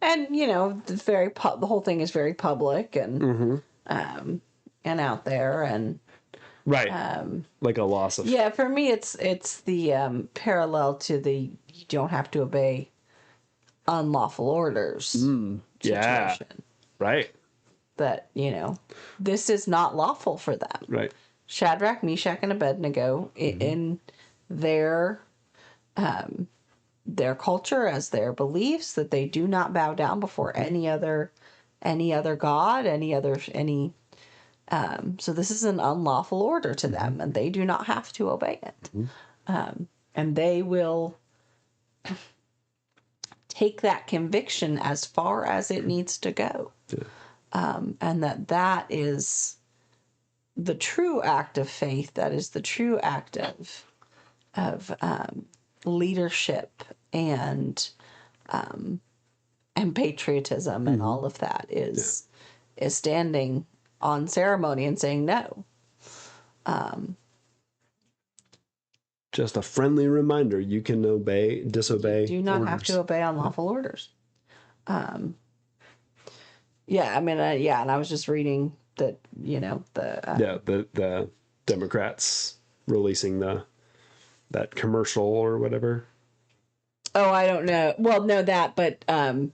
And, you know, the whole thing is very public and and out there, and right, like a loss of. Yeah, for me, it's the parallel to the you don't have to obey unlawful orders situation. Yeah, right. That, you know, this is not lawful for them. Right. Shadrach, Meshach, and Abednego in their culture, as their beliefs, that they do not bow down before any other god, so this is an unlawful order to them, and they do not have to obey it. And they will take that conviction as far as it needs to go. And that is the true act of faith, that is the true act of leadership and patriotism, and all of that is standing on ceremony and saying no. Just a friendly reminder: you can disobey. You do not orders. have to obey unlawful orders. Yeah, I mean, and I was just reading that, you know, the Democrats releasing that commercial or whatever. Oh, I don't know. Well, no, that, but the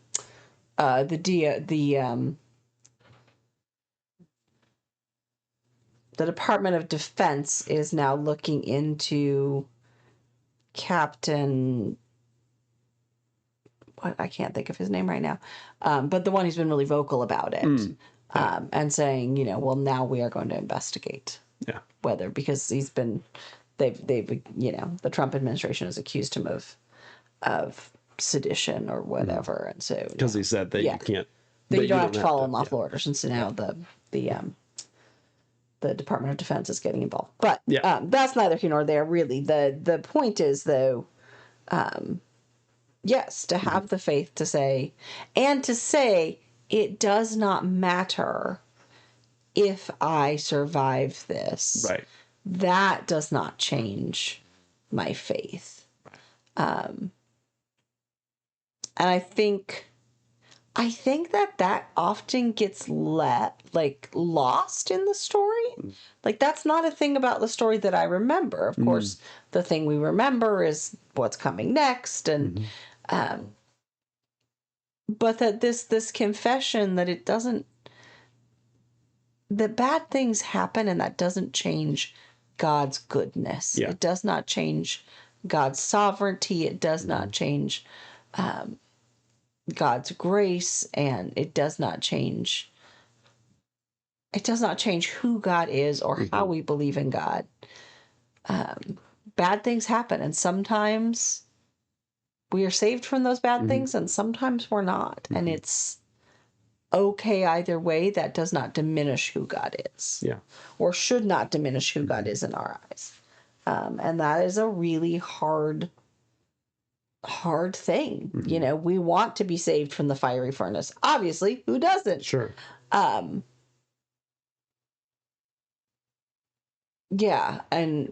the Department of Defense is now looking into Captain, what, I can't think of his name right now, but the one who's been really vocal about it, and saying, you know, well, now we are going to investigate whether, because they've you know, the Trump administration has accused him of sedition or whatever, and so Because he said that you can't, that you don't have to follow unlawful orders, and so now the Department of Defense is getting involved. But that's neither here nor there, really. The point is, though, yes, to have the faith to say, and to say, it does not matter if I survive this. Right. That does not change my faith. And I think that often gets lost in the story. Like, that's not a thing about the story that I remember. Of course, the thing we remember is what's coming next, and but that this confession that that bad things happen, and that doesn't change God's goodness. It does not change God's sovereignty. It does not change God's grace, and it does not change who God is or how we believe in God. Bad things happen, and sometimes we are saved from those bad things, and sometimes we're not. And it's okay either way. That does not diminish who God is. Or should not diminish who God is in our eyes. And that is a really hard thing. You know, we want to be saved from the fiery furnace. Obviously, who doesn't? Sure. Yeah, and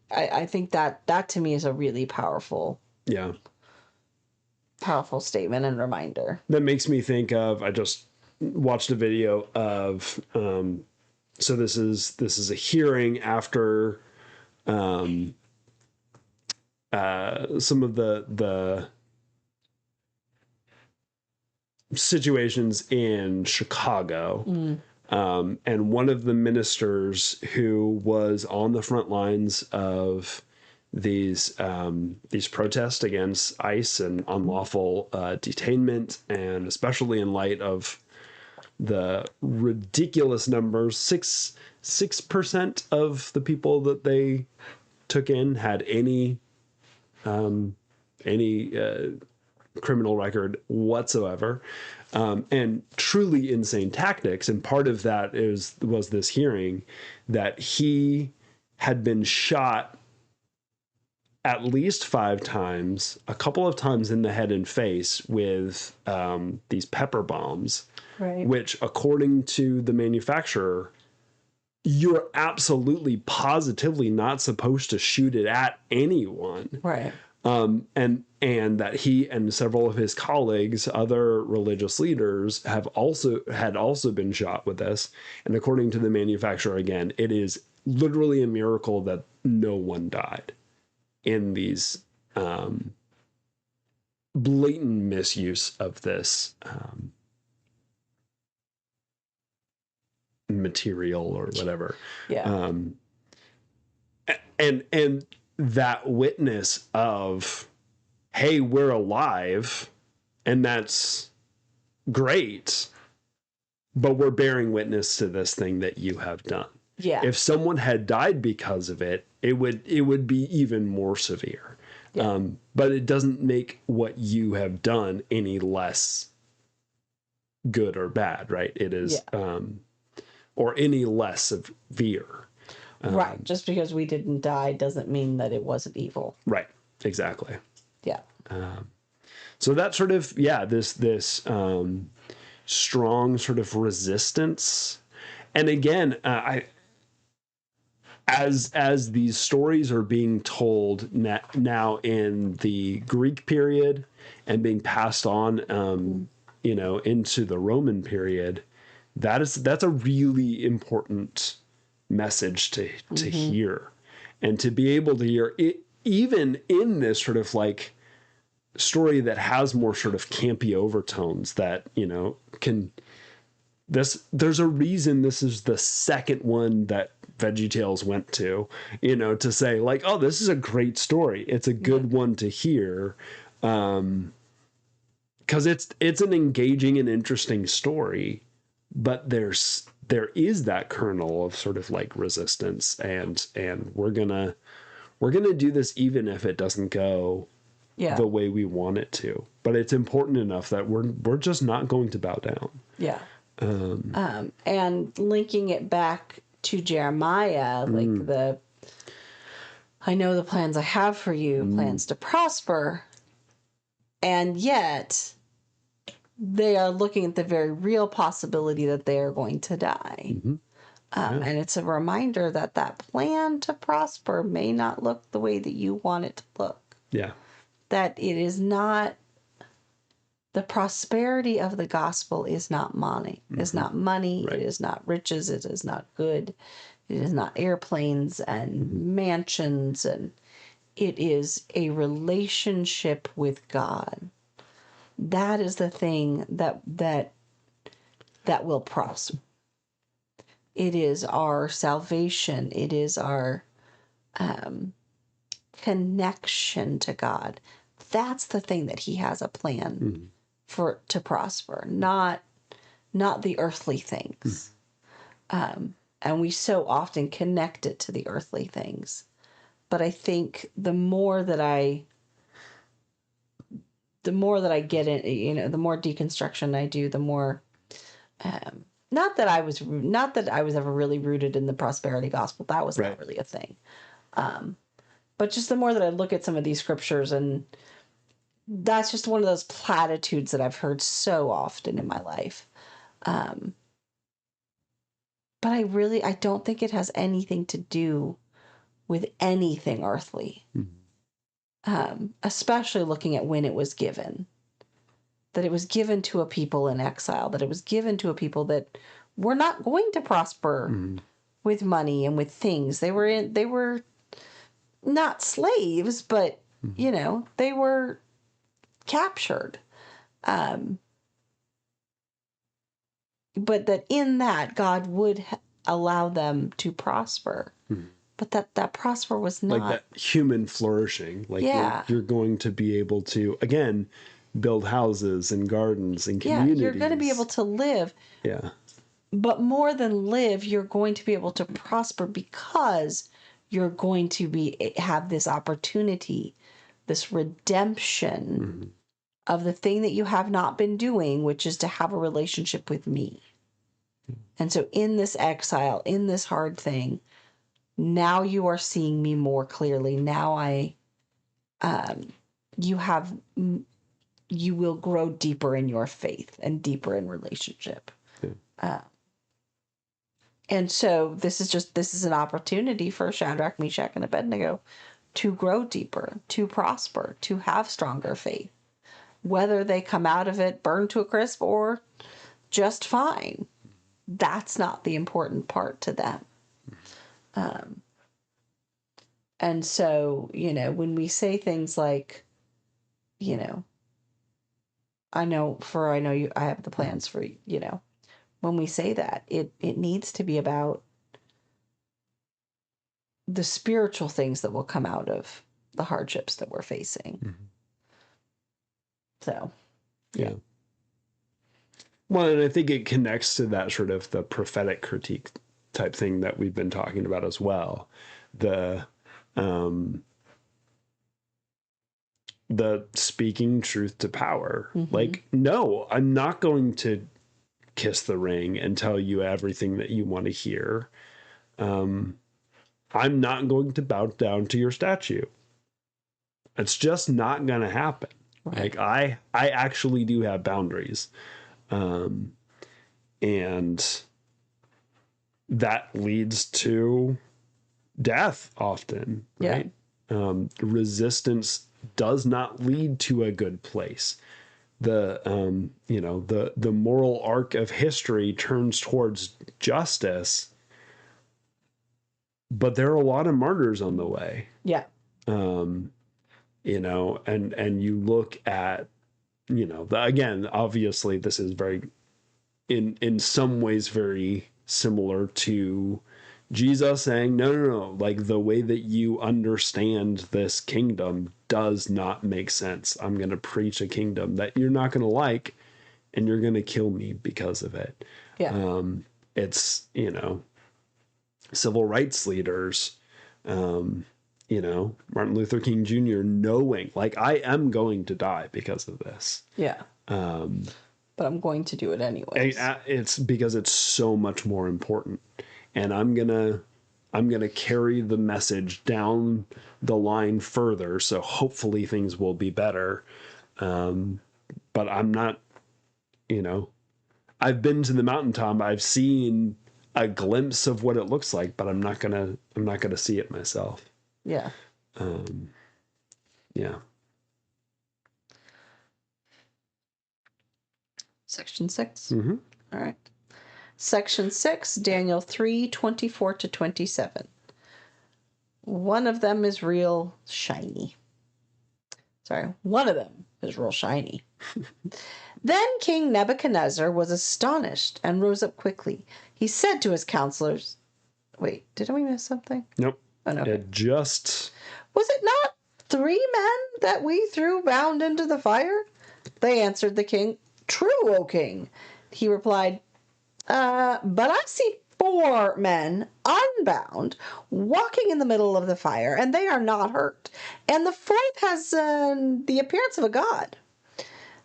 I think that to me is a really powerful statement and reminder. That makes me think of, I just watched a video of so this is a hearing after some of the situations in Chicago. And one of the ministers who was on the front lines of these protests against ICE and unlawful detainment, and especially in light of the ridiculous numbers, 6% of the people that they took in had any criminal record whatsoever. And truly insane tactics. And part of that was this hearing that he had been shot at least 5 times, a couple of times in the head and face with these pepper bombs, which, according to the manufacturer, you're absolutely positively not supposed to shoot it at anyone. Right. And that he and several of his colleagues, other religious leaders, had also been shot with this. And according to the manufacturer, again, it is literally a miracle that no one died in these blatant misuse of this material or whatever. And that witness of, hey, we're alive, and that's great, but we're bearing witness to this thing that you have done. If someone had died because of it, it would be even more severe. But it doesn't make what you have done any less good or bad, right? It is, or any less severe. Right. Just because we didn't die doesn't mean that it wasn't evil. Right. Exactly. Yeah. So that sort of, this strong sort of resistance. And again, as these stories are being told now in the Greek period and being passed on, into the Roman period, that's a really important message to hear, and to be able to hear it, even in this sort of like story that has more sort of campy overtones that, can there's a reason this is the second one that VeggieTales went to, to say like, oh, this is a great story. It's a good one to hear. Because it's an engaging and interesting story, but there is that kernel of sort of like resistance, and we're gonna do this even if it doesn't go the way we want it to. But it's important enough that we're just not going to bow down. Yeah. And linking it back to Jeremiah, like I know the plans I have for you, plans to prosper, and yet they are looking at the very real possibility that they are going to die. And it's a reminder that that plan to prosper may not look the way that you want it to look. Yeah. That it is not, the prosperity of the gospel is not money. Is not money. Right. It is not riches. It is not good. It is not airplanes and mansions. And it is a relationship with God. That is the thing that will prosper. It is our salvation. It is our connection to God. That's the thing that He has a plan for to prosper, not the earthly things. And we so often connect it to the earthly things. But I think the more that I get in, the more deconstruction I do, the more, not that I was ever really rooted in the prosperity gospel. That was not really a thing. But just the more that I look at some of these scriptures, and that's just one of those platitudes that I've heard so often in my life. But I don't think it has anything to do with anything earthly. Especially looking at when it was given. That it was given to a people in exile, that it was given to a people that were not going to prosper with money and with things. They were not slaves, but they were captured. But that in that God would allow them to prosper. But that prosper was not like that human flourishing. Like you're going to be able to, again, build houses and gardens and communities. Yeah, you're going to be able to live. Yeah. But more than live, you're going to be able to prosper because you're going to have this opportunity, this redemption of the thing that you have not been doing, which is to have a relationship with me. And so in this exile, in this hard thing, now you are seeing me more clearly. Now you will grow deeper in your faith and deeper in relationship. And so this is an opportunity for Shadrach, Meshach, and Abednego to grow deeper, to prosper, to have stronger faith. Whether they come out of it burned to a crisp or just fine, that's not the important part to them. And so, when we say things like, I know you, I have the plans for, when we say that, it needs to be about the spiritual things that will come out of the hardships that we're facing. So, yeah. Well, and I think it connects to that sort of the prophetic critique type thing that we've been talking about as well. The speaking truth to power. Like, no, I'm not going to kiss the ring and tell you everything that you want to hear. I'm not going to bow down to your statue. It's just not going to happen. Right. Like I actually do have boundaries. And that leads to death often, right? Resistance does not lead to a good place. The moral arc of history turns towards justice, but there are a lot of martyrs on the way. Yeah. And you look at, again, obviously this is very in some ways very similar to Jesus saying, no, like the way that you understand this kingdom does not make sense. I'm going to preach a kingdom that you're not going to like, and you're going to kill me because of it. Yeah. It's, civil rights leaders, Martin Luther King Jr. knowing, like, I am going to die because of this. Yeah. But I'm going to do it anyways. It's because it's so much more important. And I'm gonna carry the message down the line further, so hopefully things will be better. But I'm not, I've been to the mountaintop. I've seen a glimpse of what it looks like, but I'm not gonna see it myself. Yeah. Yeah. Section 6. Mm-hmm. All right. Section 6, Daniel 3:24-27. One of them is real shiny. One of them is real shiny. Then King Nebuchadnezzar was astonished and rose up quickly. He said to his counselors, wait, did we miss something? Nope. Oh, no. It just... Was it not 3 men that we threw bound into the fire? They answered the king, true, O king. He replied, but I see 4 men unbound walking in the middle of the fire, and they are not hurt. And the 4th has the appearance of a god.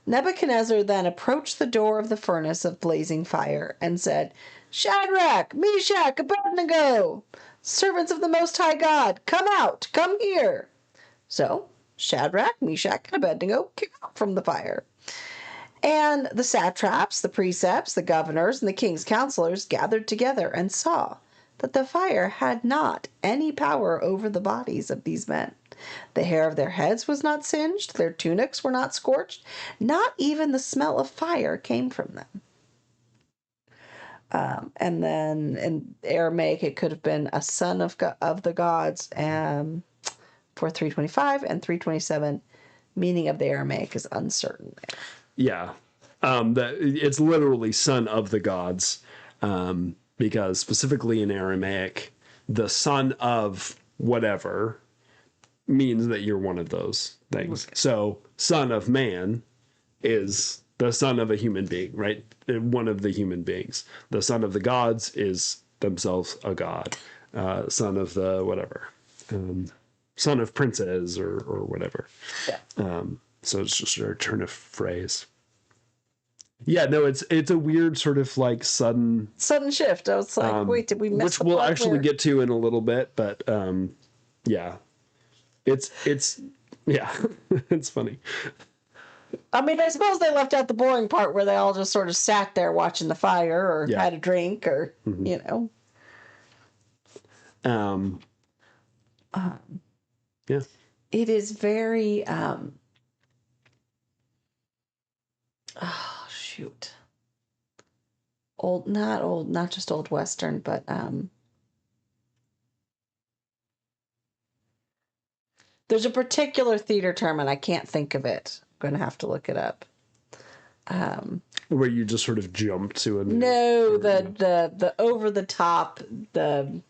Nebuchadnezzar then approached the door of the furnace of blazing fire and said, Shadrach, Meshach, Abednego, servants of the Most High God, come out, come here. So Shadrach, Meshach, and Abednego came out from the fire. And the satraps, the precepts, the governors, and the king's counselors gathered together and saw that the fire had not any power over the bodies of these men. The hair of their heads was not singed, their tunics were not scorched, not even the smell of fire came from them. And then in Aramaic, it could have been a son of the gods for 325, and 327, meaning of the Aramaic is uncertain there. Yeah. It's literally son of the gods, because specifically in Aramaic, the son of whatever means that you're one of those things. Okay. So son of man is the son of a human being, right? One of the human beings. The son of the gods is themselves a god. Son of the whatever. Son of princes or whatever. Yeah. So it's just a turn of phrase. Yeah, no, it's a weird sort of like sudden shift. I was like, wait, did we miss which we'll actually get to in a little bit, but yeah. It's yeah, it's funny. I mean, I suppose they left out the boring part where they all just sort of sat there watching the fire or had a drink or yeah. It is very not just old Western, but there's a particular theater term and I can't think of it. I'm going to have to look it up. Where you just sort of jump to a new... No, the over the top, the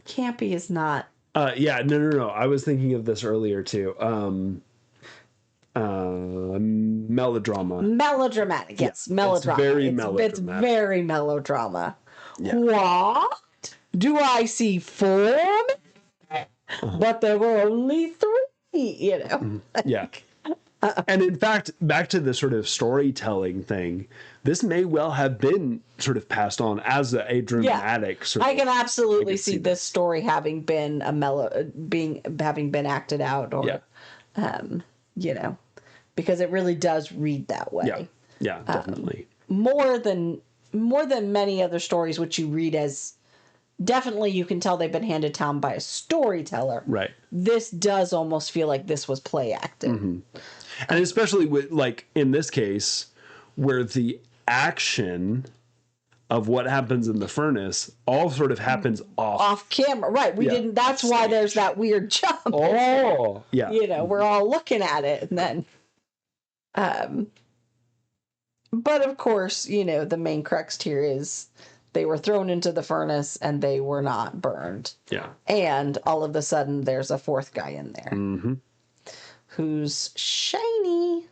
campy is not. Yeah, no. I was thinking of this earlier too. Melodrama. Melodramatic, yes, melodrama. It's very melodramatic. It's very melodrama. Yeah. What? Do I see 4 men? But there were only 3, Yeah. And in fact, back to the sort of storytelling thing, this may well have been sort of passed on as a dramatic sort of... I can absolutely see this story having been having been acted out, or because it really does read that way. Yeah, definitely. More than many other stories which you read as... Definitely, you can tell they've been handed down by a storyteller. Right. This does almost feel like this was play acted. Mm-hmm. And especially with, like, in this case, where the action of what happens in the furnace all sort of happens off camera. Right. We didn't. That's why there's that weird jump. Oh, yeah. We're all looking at it, and then, But of course, the main crux here is they were thrown into the furnace and they were not burned. Yeah. And all of a sudden, there's a fourth guy in there who's shiny.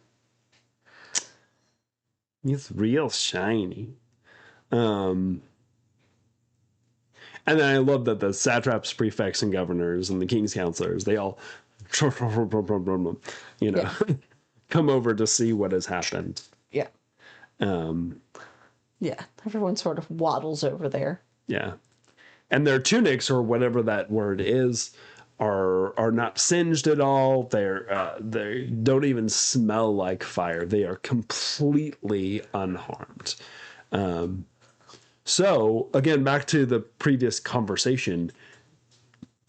He's real shiny. And then I love that the satraps, prefects, and governors and the king's counselors, they all, Yeah. come over to see what has happened. Yeah. Yeah. Everyone sort of waddles over there. Yeah. And their tunics, or whatever that word is, are not singed at all. They don't even smell like fire. They are completely unharmed. So again, back to the previous conversation,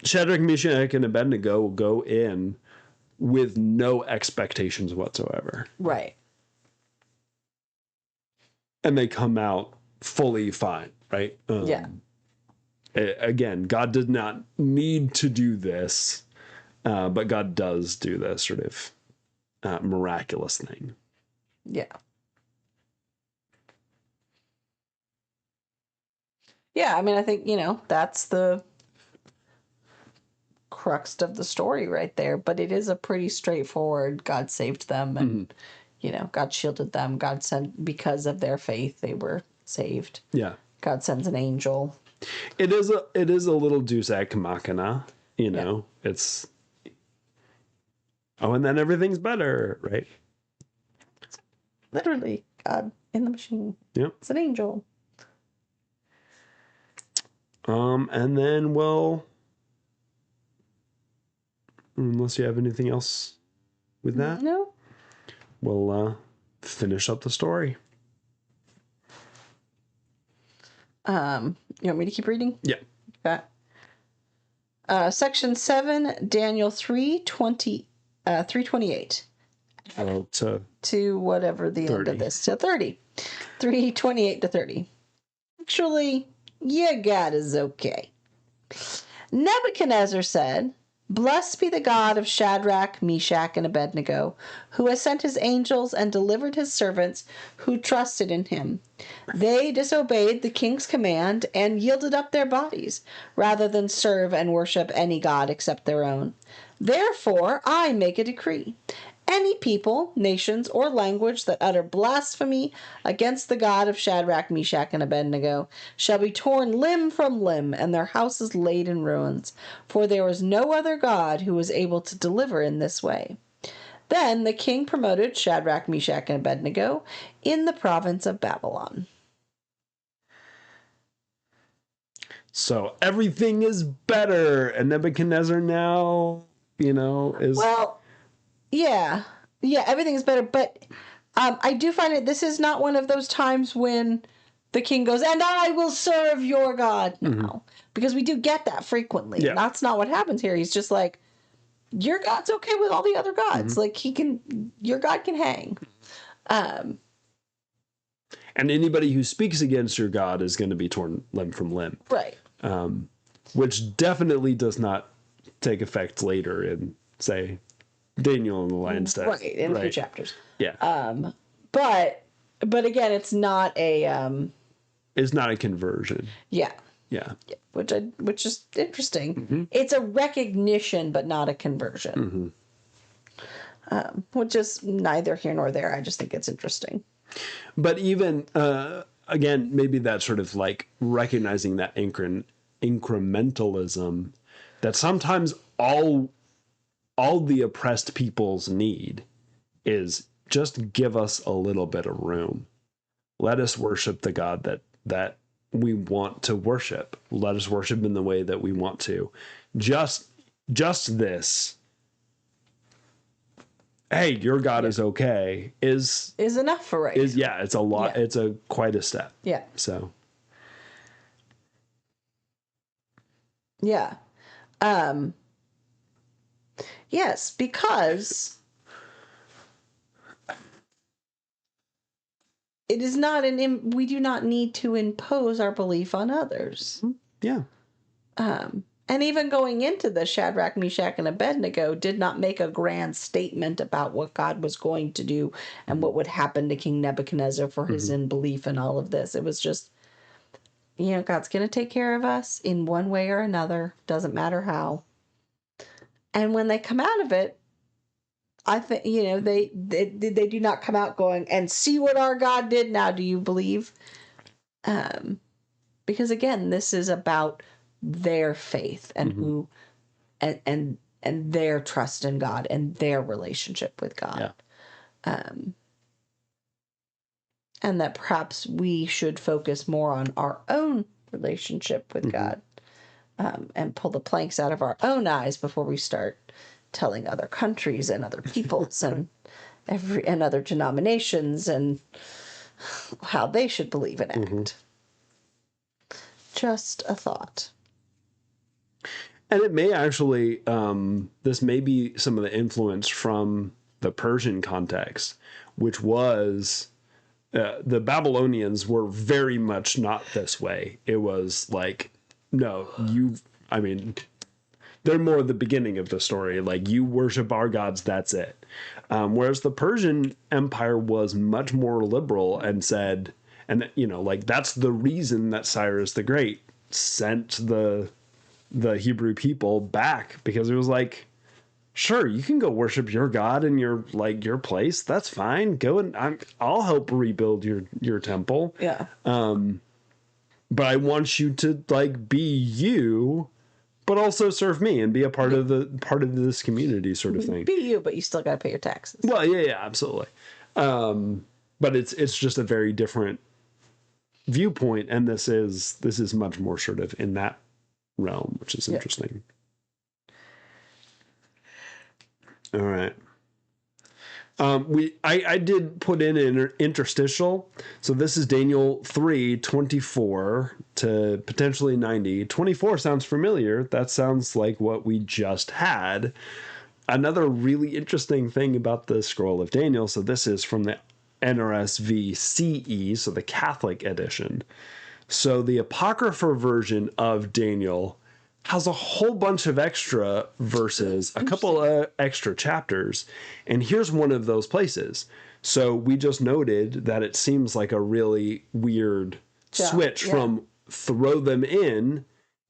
Shadrach, Meshach, and Abednego go in with no expectations whatsoever. Right. And they come out fully fine, right? Yeah. Again, God did not need to do this, but God does do this sort of miraculous thing. Yeah. Yeah, I mean, I think, that's the crux of the story right there, but it is a pretty straightforward, God saved them and, God shielded them. God sent, because of their faith, they were saved. Yeah. God sends an angel. It is a little deus ex machina, It's and then everything's better, right? Literally, God in the machine. Yep. It's an angel. And then, well, unless you have anything else with that, No. we'll finish up the story. You want me to keep reading? Yeah. Okay. Section 7, Daniel 3:28. To whatever the 30. end of this, to 30. 3:28 to 30. Actually, your God is okay. Nebuchadnezzar said, "Blessed be the God of Shadrach, Meshach, and Abednego, who has sent his angels and delivered his servants who trusted in him. They disobeyed the king's command and yielded up their bodies, rather than serve and worship any god except their own. Therefore, I make a decree. Any people, nations, or language that utter blasphemy against the God of Shadrach, Meshach, and Abednego shall be torn limb from limb, and their houses laid in ruins. For there was no other God who was able to deliver in this way." Then the king promoted Shadrach, Meshach, and Abednego in the province of Babylon. So everything is better, and Nebuchadnezzar now, is... Well, yeah, everything is better, but I do find it, this is not one of those times when the king goes, "And I will serve your God now," because we do get that frequently. Yeah. That's not what happens here. He's just like, your God's okay with all the other gods. Like, your God can hang. And anybody who speaks against your God is going to be torn limb from limb. Right. Which definitely does not take effect later in, say, Daniel and the Lion's Den. Right, in a few chapters. Yeah. But again, it's not a It's not a conversion. yeah, Yeah. which is interesting. It's a recognition, but not a conversion. Which is neither here nor there. I just think it's interesting. But even again, maybe that sort of like recognizing that incrementalism, that sometimes all the oppressed peoples need is just give us a little bit of room. Let us worship the God that we want to worship. Let us worship in the way that we want to. Just this. Hey, your God is okay. Is enough for right. It's a lot. Yeah. It's quite a step. Yeah. So. Yeah. Yes, because it is not we do not need to impose our belief on others. Yeah. And even going into the Shadrach, Meshach, and Abednego did not make a grand statement about what God was going to do and what would happen to King Nebuchadnezzar for his unbelief and all of this. It was just, God's going to take care of us in one way or another. Doesn't matter how. And when they come out of it, I think, they do not come out going, and see what our God did. Now, do you believe? Because again, this is about their faith and who and their trust in God and their relationship with God. And that perhaps we should focus more on our own relationship with God, and pull the planks out of our own eyes before we start telling other countries and other peoples and other denominations and how they should believe and act. Just a thought. And it may actually, this may be some of the influence from the Persian context, which was the Babylonians were very much not this way. It was like, no, they're more the beginning of the story. Like, you worship our gods, that's it. Whereas the Persian Empire was much more liberal and said, and that's the reason that Cyrus the Great sent the Hebrew people back, because it was like, sure, you can go worship your God in your place. That's fine. Go and I'll help rebuild your temple. Yeah. But I want you to be you, but also serve me and be a part of this community, sort of thing. Be you, but you still got to pay your taxes. Well, yeah, absolutely. But it's just a very different viewpoint, and this is much more sort of in that realm, which is interesting. All right. I did put in an interstitial. So this is Daniel 3:24 to potentially 90. 24 sounds familiar. That sounds like what we just had. Another really interesting thing about the Scroll of Daniel. So this is from the NRSV CE, so the Catholic edition. So the Apocrypha version of Daniel has a whole bunch of extra verses, a couple of extra chapters, and here's one of those places. So we just noted that it seems like a really weird switch from throw them in,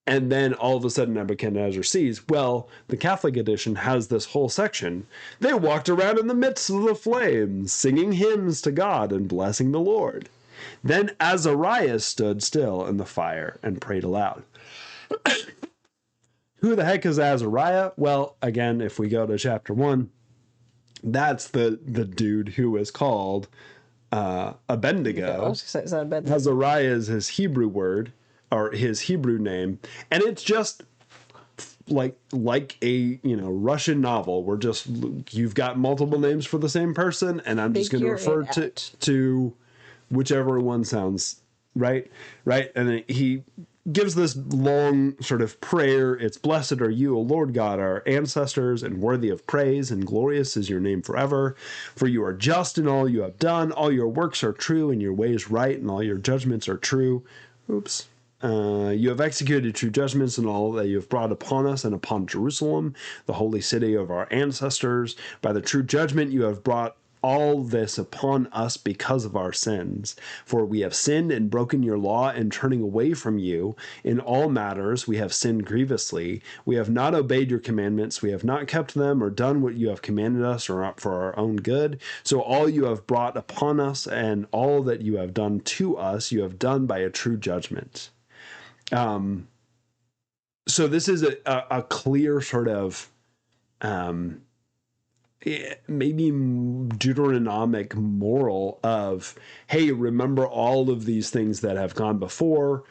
and then all of a sudden Nebuchadnezzar sees. Well, the Catholic edition has this whole section. They walked around in the midst of the flames, singing hymns to God and blessing the Lord. Then Azariah stood still in the fire and prayed aloud. Who the heck is Azariah? Well, again, if we go to chapter 1, that's the dude who is called Abednego. Is that Abednego? Azariah is his Hebrew word, or his Hebrew name, and it's just like a Russian novel where just you've got multiple names for the same person, and I'm just going to refer to whichever one sounds right, and then he gives this long sort of prayer. It's, blessed are you, O Lord God, our ancestors, and worthy of praise, and glorious is your name forever. For you are just in all you have done. All your works are true, and your ways right, and all your judgments are true. You have executed true judgments in all that you have brought upon us and upon Jerusalem, the holy city of our ancestors. By the true judgment you have brought all this upon us because of our sins. For we have sinned and broken your law in turning away from you. In all matters we have sinned grievously. We have not obeyed your commandments. We have not kept them or done what you have commanded us or for our own good. So all you have brought upon us and all that you have done to us, you have done by a true judgment. So this is a clear sort of maybe Deuteronomic moral of, hey, remember all of these things that have gone before.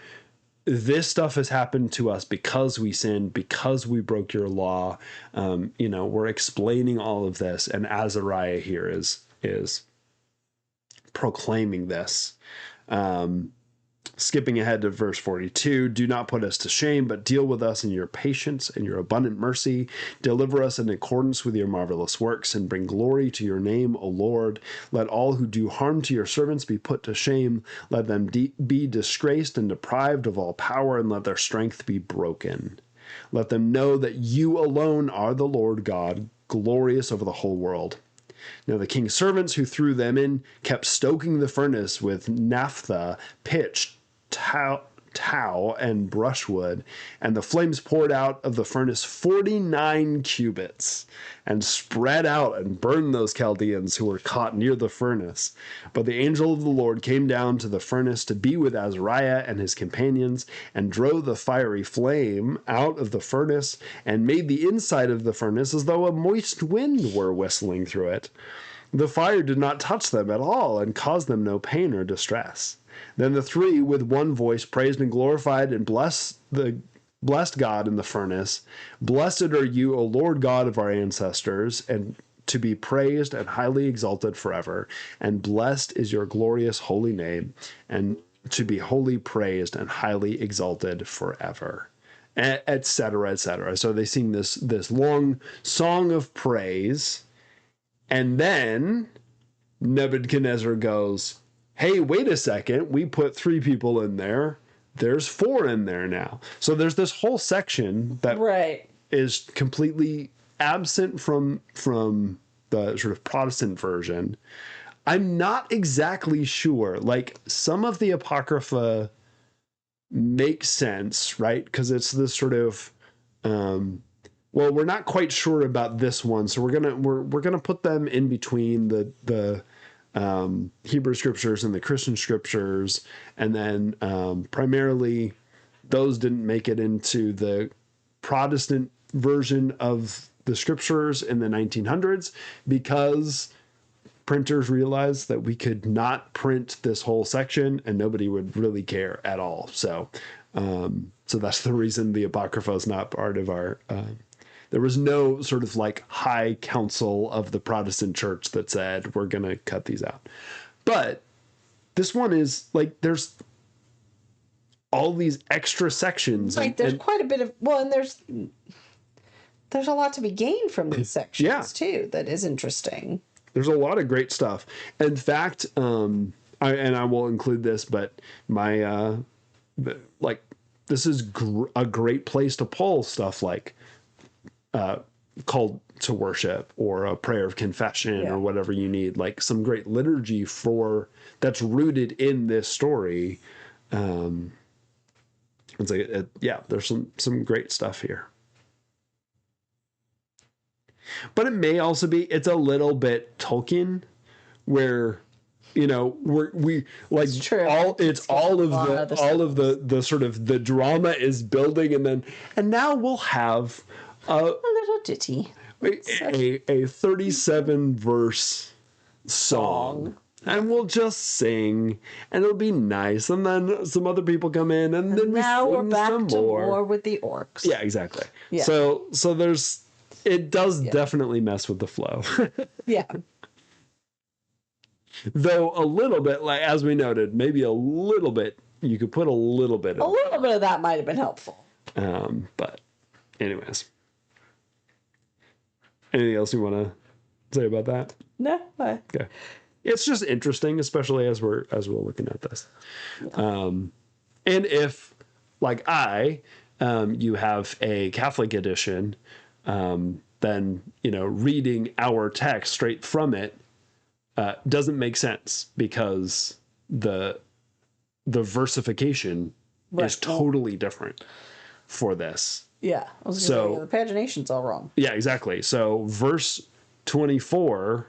This stuff has happened to us because we sinned, because we broke your law. We're explaining all of this, and Azariah here is proclaiming this. Skipping ahead to verse 42, do not put us to shame, but deal with us in your patience and your abundant mercy. Deliver us in accordance with your marvelous works and bring glory to your name, O Lord. Let all who do harm to your servants be put to shame. Let them be disgraced and deprived of all power, and let their strength be broken. Let them know that you alone are the Lord God, glorious over the whole world. Now the king's servants who threw them in kept stoking the furnace with naphtha, pitch, tow, and brushwood, and the flames poured out of the furnace 49 cubits and spread out and burned those Chaldeans who were caught near the furnace. But the angel of the Lord came down to the furnace to be with Azariah and his companions, and drove the fiery flame out of the furnace, and made the inside of the furnace as though a moist wind were whistling through it. The fire did not touch them at all, and caused them no pain or distress. Then the three with one voice praised and glorified and blessed God in the furnace. Blessed are you, O Lord God of our ancestors, and to be praised and highly exalted forever. And blessed is your glorious holy name, and to be wholly praised and highly exalted forever. Etc., etc. So they sing this long song of praise, and then Nebuchadnezzar goes, hey, wait a second, we put 3 people in there. There's 4 in there now. So there's this whole section that is completely absent from the sort of Protestant version. I'm not exactly sure. Like, some of the Apocrypha make sense, right? Because it's this sort of well, we're not quite sure about this one, so we're gonna put them in between the Hebrew scriptures and the Christian scriptures, and then primarily those didn't make it into the Protestant version of the scriptures in the 1900s because printers realized that we could not print this whole section and nobody would really care at all. So that's the reason the Apocrypha is not part of our there was no sort of like high council of the Protestant church that said, we're going to cut these out. But this one is like, there's all these extra sections. Right. There's quite a bit of, well, and there's a lot to be gained from these sections too. That is interesting. There's a lot of great stuff. In fact, I will include this, but my, this is a great place to pull stuff like, called to worship or a prayer of confession or whatever you need, like some great liturgy for that's rooted in this story. It's like, there's some great stuff here, but it may also be, it's a little bit Tolkien where, you know, we like it's all of the sort of the drama is building, and now we'll have a little ditty, a 37 verse song, and we'll just sing, and it'll be nice, and then some other people come in, and then now we're back to war with the orcs. Yeah, exactly. Yeah. So there's, it does definitely mess with the flow. Yeah. Though a little bit, like as we noted, maybe a little bit, you could put a little bit of that might have been helpful. But anyways. Anything else you want to say about that? No. Okay. It's just interesting, especially as we're looking at this. Yeah. And if, like you have a Catholic edition, then, you know, reading our text straight from it doesn't make sense because the versification is totally different for this. Yeah. I was gonna say, the pagination's all wrong. Yeah, exactly. So verse 24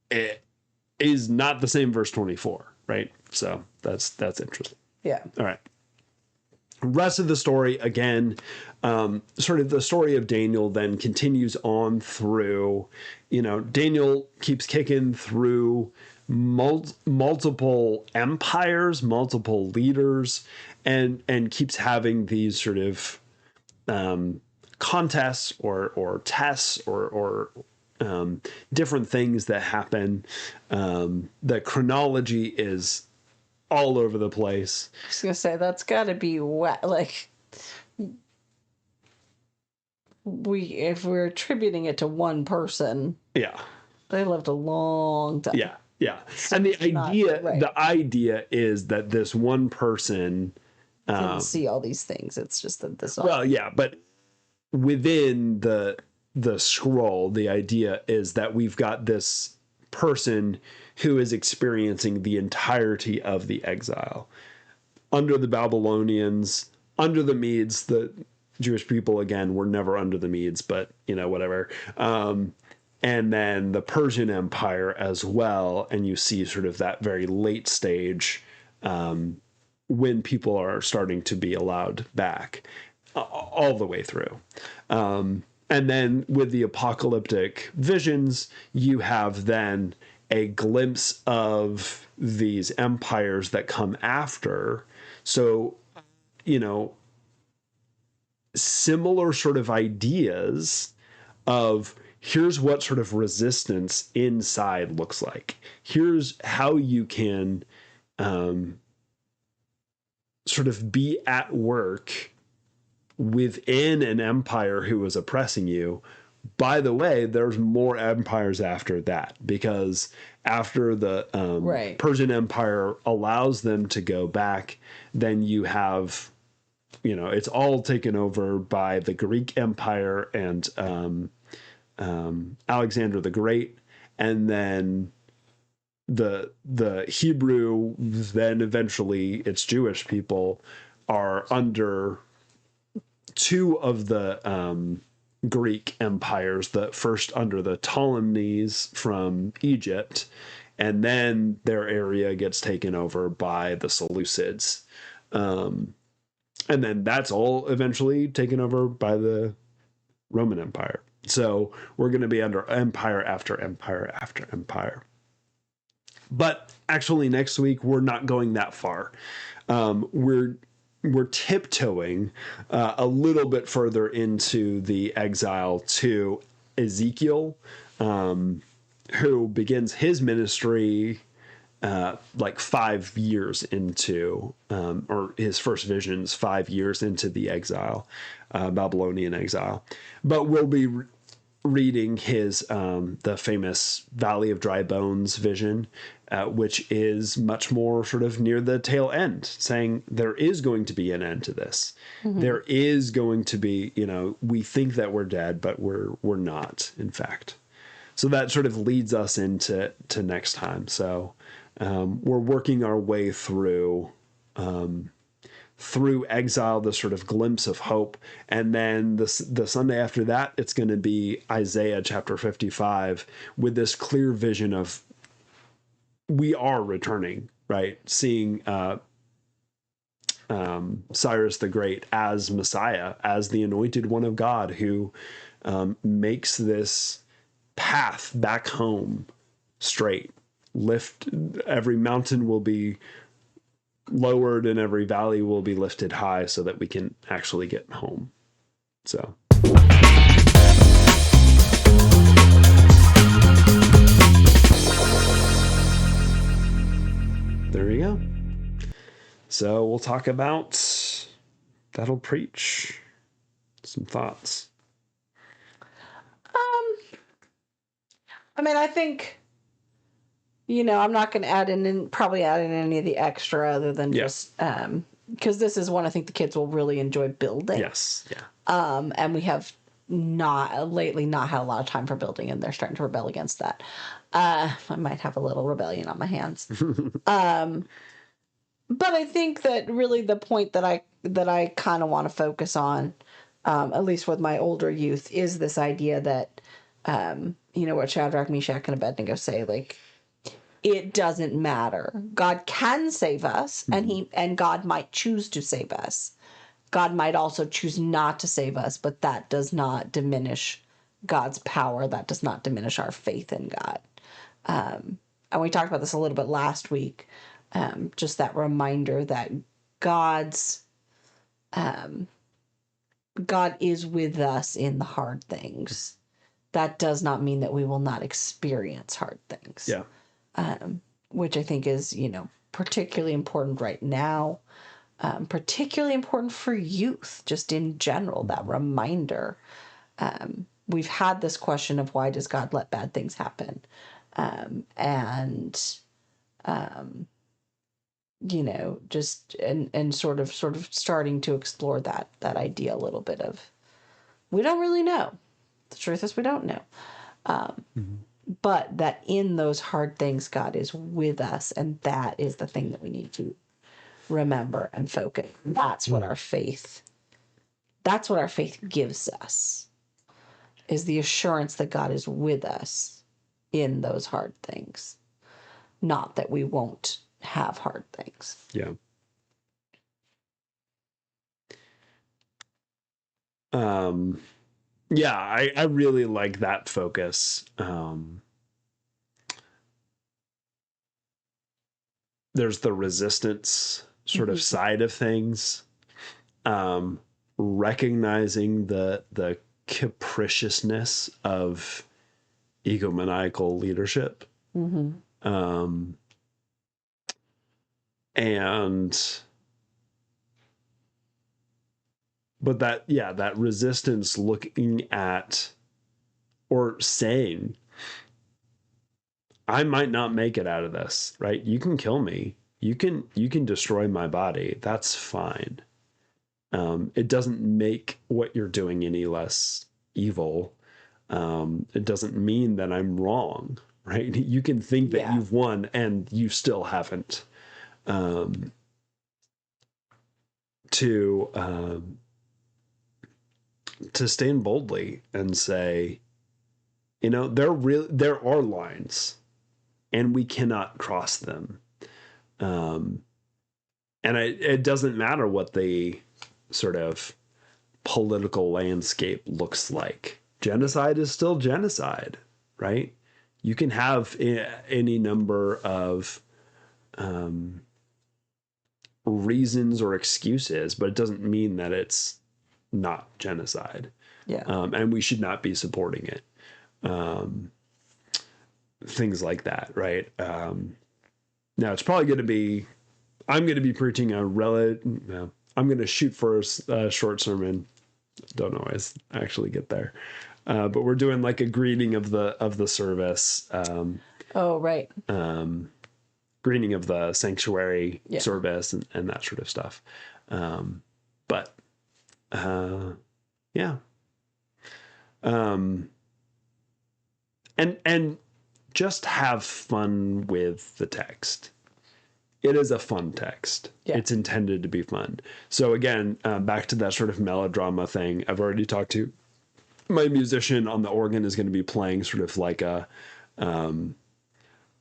it is not the same verse 24, right? So that's interesting. Yeah. All right. Rest of the story, again, sort of the story of Daniel then continues on through, you know, Daniel keeps kicking through multiple empires, multiple leaders, and keeps having these sort of contests or tests or different things that happen. The chronology is all over the place. I was gonna say that's got to be like if we're attributing it to one person. Yeah, they lived a long time. Yeah. So and the idea is that this one person Didn't see all these things. It's just that this. Well, yeah, but within the scroll, the idea is that we've got this person who is experiencing the entirety of the exile under the Babylonians, under the Medes. The Jewish people, again, were never under the Medes, but whatever. And then the Persian Empire as well, and you see sort of that very late stage when people are starting to be allowed back, all the way through. And then with the apocalyptic visions, you have then a glimpse of these empires that come after. So, similar sort of ideas of here's what sort of resistance inside looks like. Here's how you can sort of be at work within an empire who is oppressing you. By the way, there's more empires after that, because after the Persian Empire allows them to go back, then you have, it's all taken over by the Greek Empire and Alexander the Great, and then the Hebrew, then eventually it's Jewish people, are under two of the Greek empires, the first under the Ptolemies from Egypt, and then their area gets taken over by the Seleucids. And then that's all eventually taken over by the Roman Empire. So we're going to be under empire after empire after empire. But actually next week, we're not going that far. We're tiptoeing a little bit further into the exile to Ezekiel, who begins his ministry like 5 years into, or his first visions 5 years into the exile, Babylonian exile. But we'll be reading his the famous Valley of Dry Bones vision, which is much more sort of near the tail end, saying there is going to be an end to this. Mm-hmm. There is going to be, we think that we're dead, but we're not, in fact. So that sort of leads us into next time. So we're working our way through exile, the sort of glimpse of hope. And then the Sunday after that, it's going to be Isaiah chapter 55 with this clear vision of we are returning, right? Seeing Cyrus the Great as Messiah, as the anointed one of God, who makes this path back home straight. Every mountain will be lowered and every valley will be lifted high so that we can actually get home. So there you go. So we'll talk about That'll Preach. Some thoughts. I mean, I think, I'm not going to add in any of the extra other than just, because this is one I think the kids will really enjoy building. Yes. Yeah. And we have not had a lot of time for building, and they're starting to rebel against that. I might have a little rebellion on my hands. But I think that really the point that I kind of want to focus on, at least with my older youth, is this idea that, what Shadrach, Meshach, and Abednego say, like, it doesn't matter. God can save us, and God might choose to save us. God might also choose not to save us, but that does not diminish God's power. That does not diminish our faith in God. And we talked about this a little bit last week. Just that reminder that God is with us in the hard things. That does not mean that we will not experience hard things. Yeah. Which I think is, particularly important right now, particularly important for youth, just in general, that reminder. We've had this question of why does God let bad things happen? just and sort of starting to explore that idea a little bit of, we don't really know. The truth is we don't know. But that in those hard things, God is with us, and that is the thing that we need to remember and focus. That's what our faith gives us, is the assurance that God is with us in those hard things, not that we won't have hard things. Yeah. Yeah, I really like that focus. There's the resistance sort of side of things. Recognizing the capriciousness of egomaniacal leadership. But that resistance, looking at or saying, I might not make it out of this, right? You can kill me. You can destroy my body. That's fine. It doesn't make what you're doing any less evil. It doesn't mean that I'm wrong, right? You can think that you've won and you still haven't. To stand boldly and say, there are lines and we cannot cross them. And it doesn't matter what the sort of political landscape looks like. Genocide is still genocide, right? You can have any number of reasons or excuses, but it doesn't mean that it's not genocide. Yeah. And we should not be supporting it. Things like that, right? Now it's probably going to be, I'm going to be preaching I'm going to shoot for a short sermon. Don't always actually get there. But we're doing like a greeting of the service. Oh, right. Greeting of the sanctuary service and that sort of stuff. And just have fun with the text. It is a fun text. Yeah. It's intended to be fun. So again, back to that sort of melodrama thing. I've already talked to my musician on the organ is going to be playing sort of like a, kind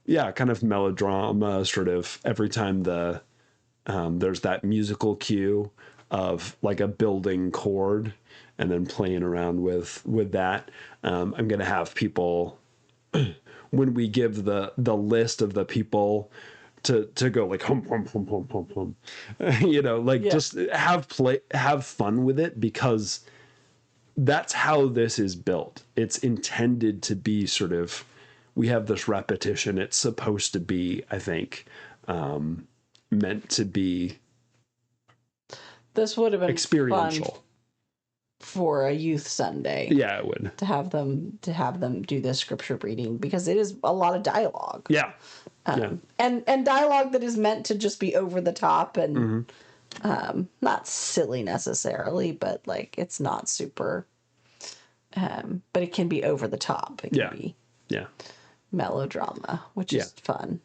of melodrama sort of every time there's that musical cue of like a building chord and then playing around with that. I'm going to have people when we give the list of the people to go like hum hum hum hum hum hum, just have fun with it, because that's how this is built. It's intended to be sort of, we have this repetition. It's supposed to be, I think, meant to be. This would have been experiential. Fun for a youth Sunday. Yeah, it would. To have them do this scripture reading, because it is a lot of dialogue. Yeah. And dialogue that is meant to just be over the top and not silly necessarily, but like it's not super but it can be over the top. It can be melodrama, which is fun.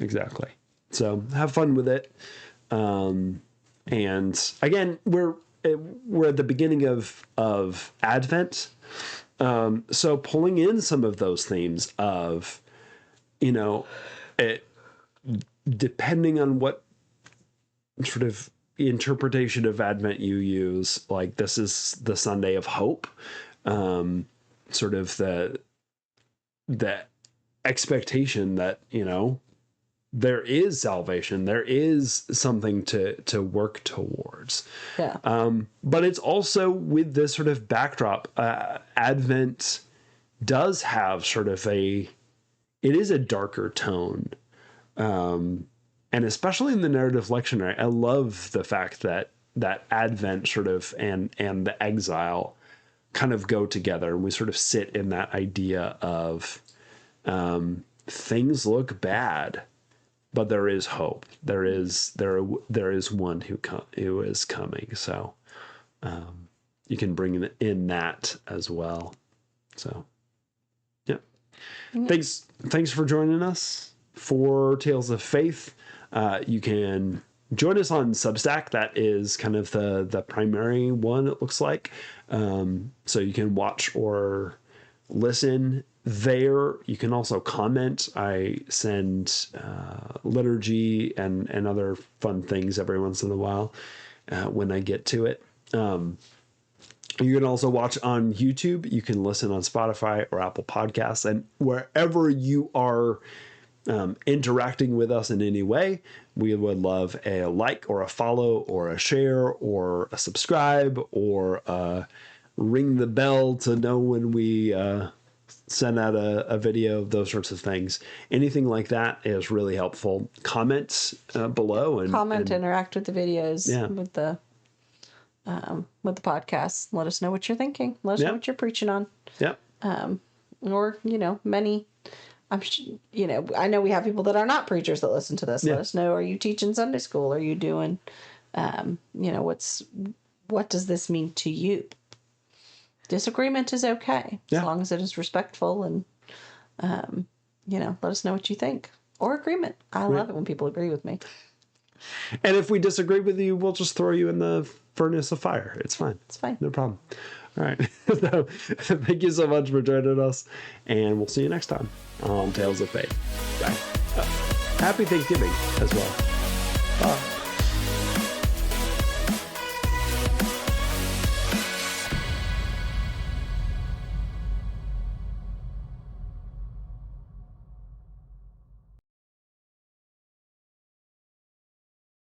Exactly. So have fun with it. And again, we're at the beginning of Advent. So pulling in some of those themes of, depending on what sort of interpretation of Advent you use, like this is the Sunday of hope, sort of the expectation that, there is salvation, there is something to work towards. Yeah. But it's also with this sort of backdrop, Advent does have sort of it is a darker tone. And especially in the narrative lectionary, I love the fact that Advent sort of and the exile kind of go together, and we sort of sit in that idea of things look bad. but there is hope. There is one who is coming. So you can bring in that as well. So yeah. Thanks for joining us for Tales of Faith. You can join us on Substack. That is kind of the primary one, it looks like. So you can watch or listen there. You can also comment. I send liturgy and other fun things every once in a while when I get to it. You can also watch on YouTube. You can listen on Spotify or Apple Podcasts, and wherever you are interacting with us in any way, we would love a like or a follow or a share or a subscribe or ring the bell to know when we send out a video, those sorts of things. Anything like that is really helpful. Comments below and interact with the videos, Yeah. with the podcast. Let us know what you're thinking. Let us know what you're preaching on. Yep. Or, many, I know we have people that are not preachers that listen to this. Let us know, are you teaching Sunday school? Are you doing, what does this mean to you? Disagreement is okay, as long as it is respectful, and, let us know what you think. Or agreement. I love it when people agree with me. And if we disagree with you, we'll just throw you in the furnace of fire. It's fine. It's fine. No problem. All right. So, thank you so much for joining us, and we'll see you next time on Tales of Faith. Bye. Happy Thanksgiving as well. Bye.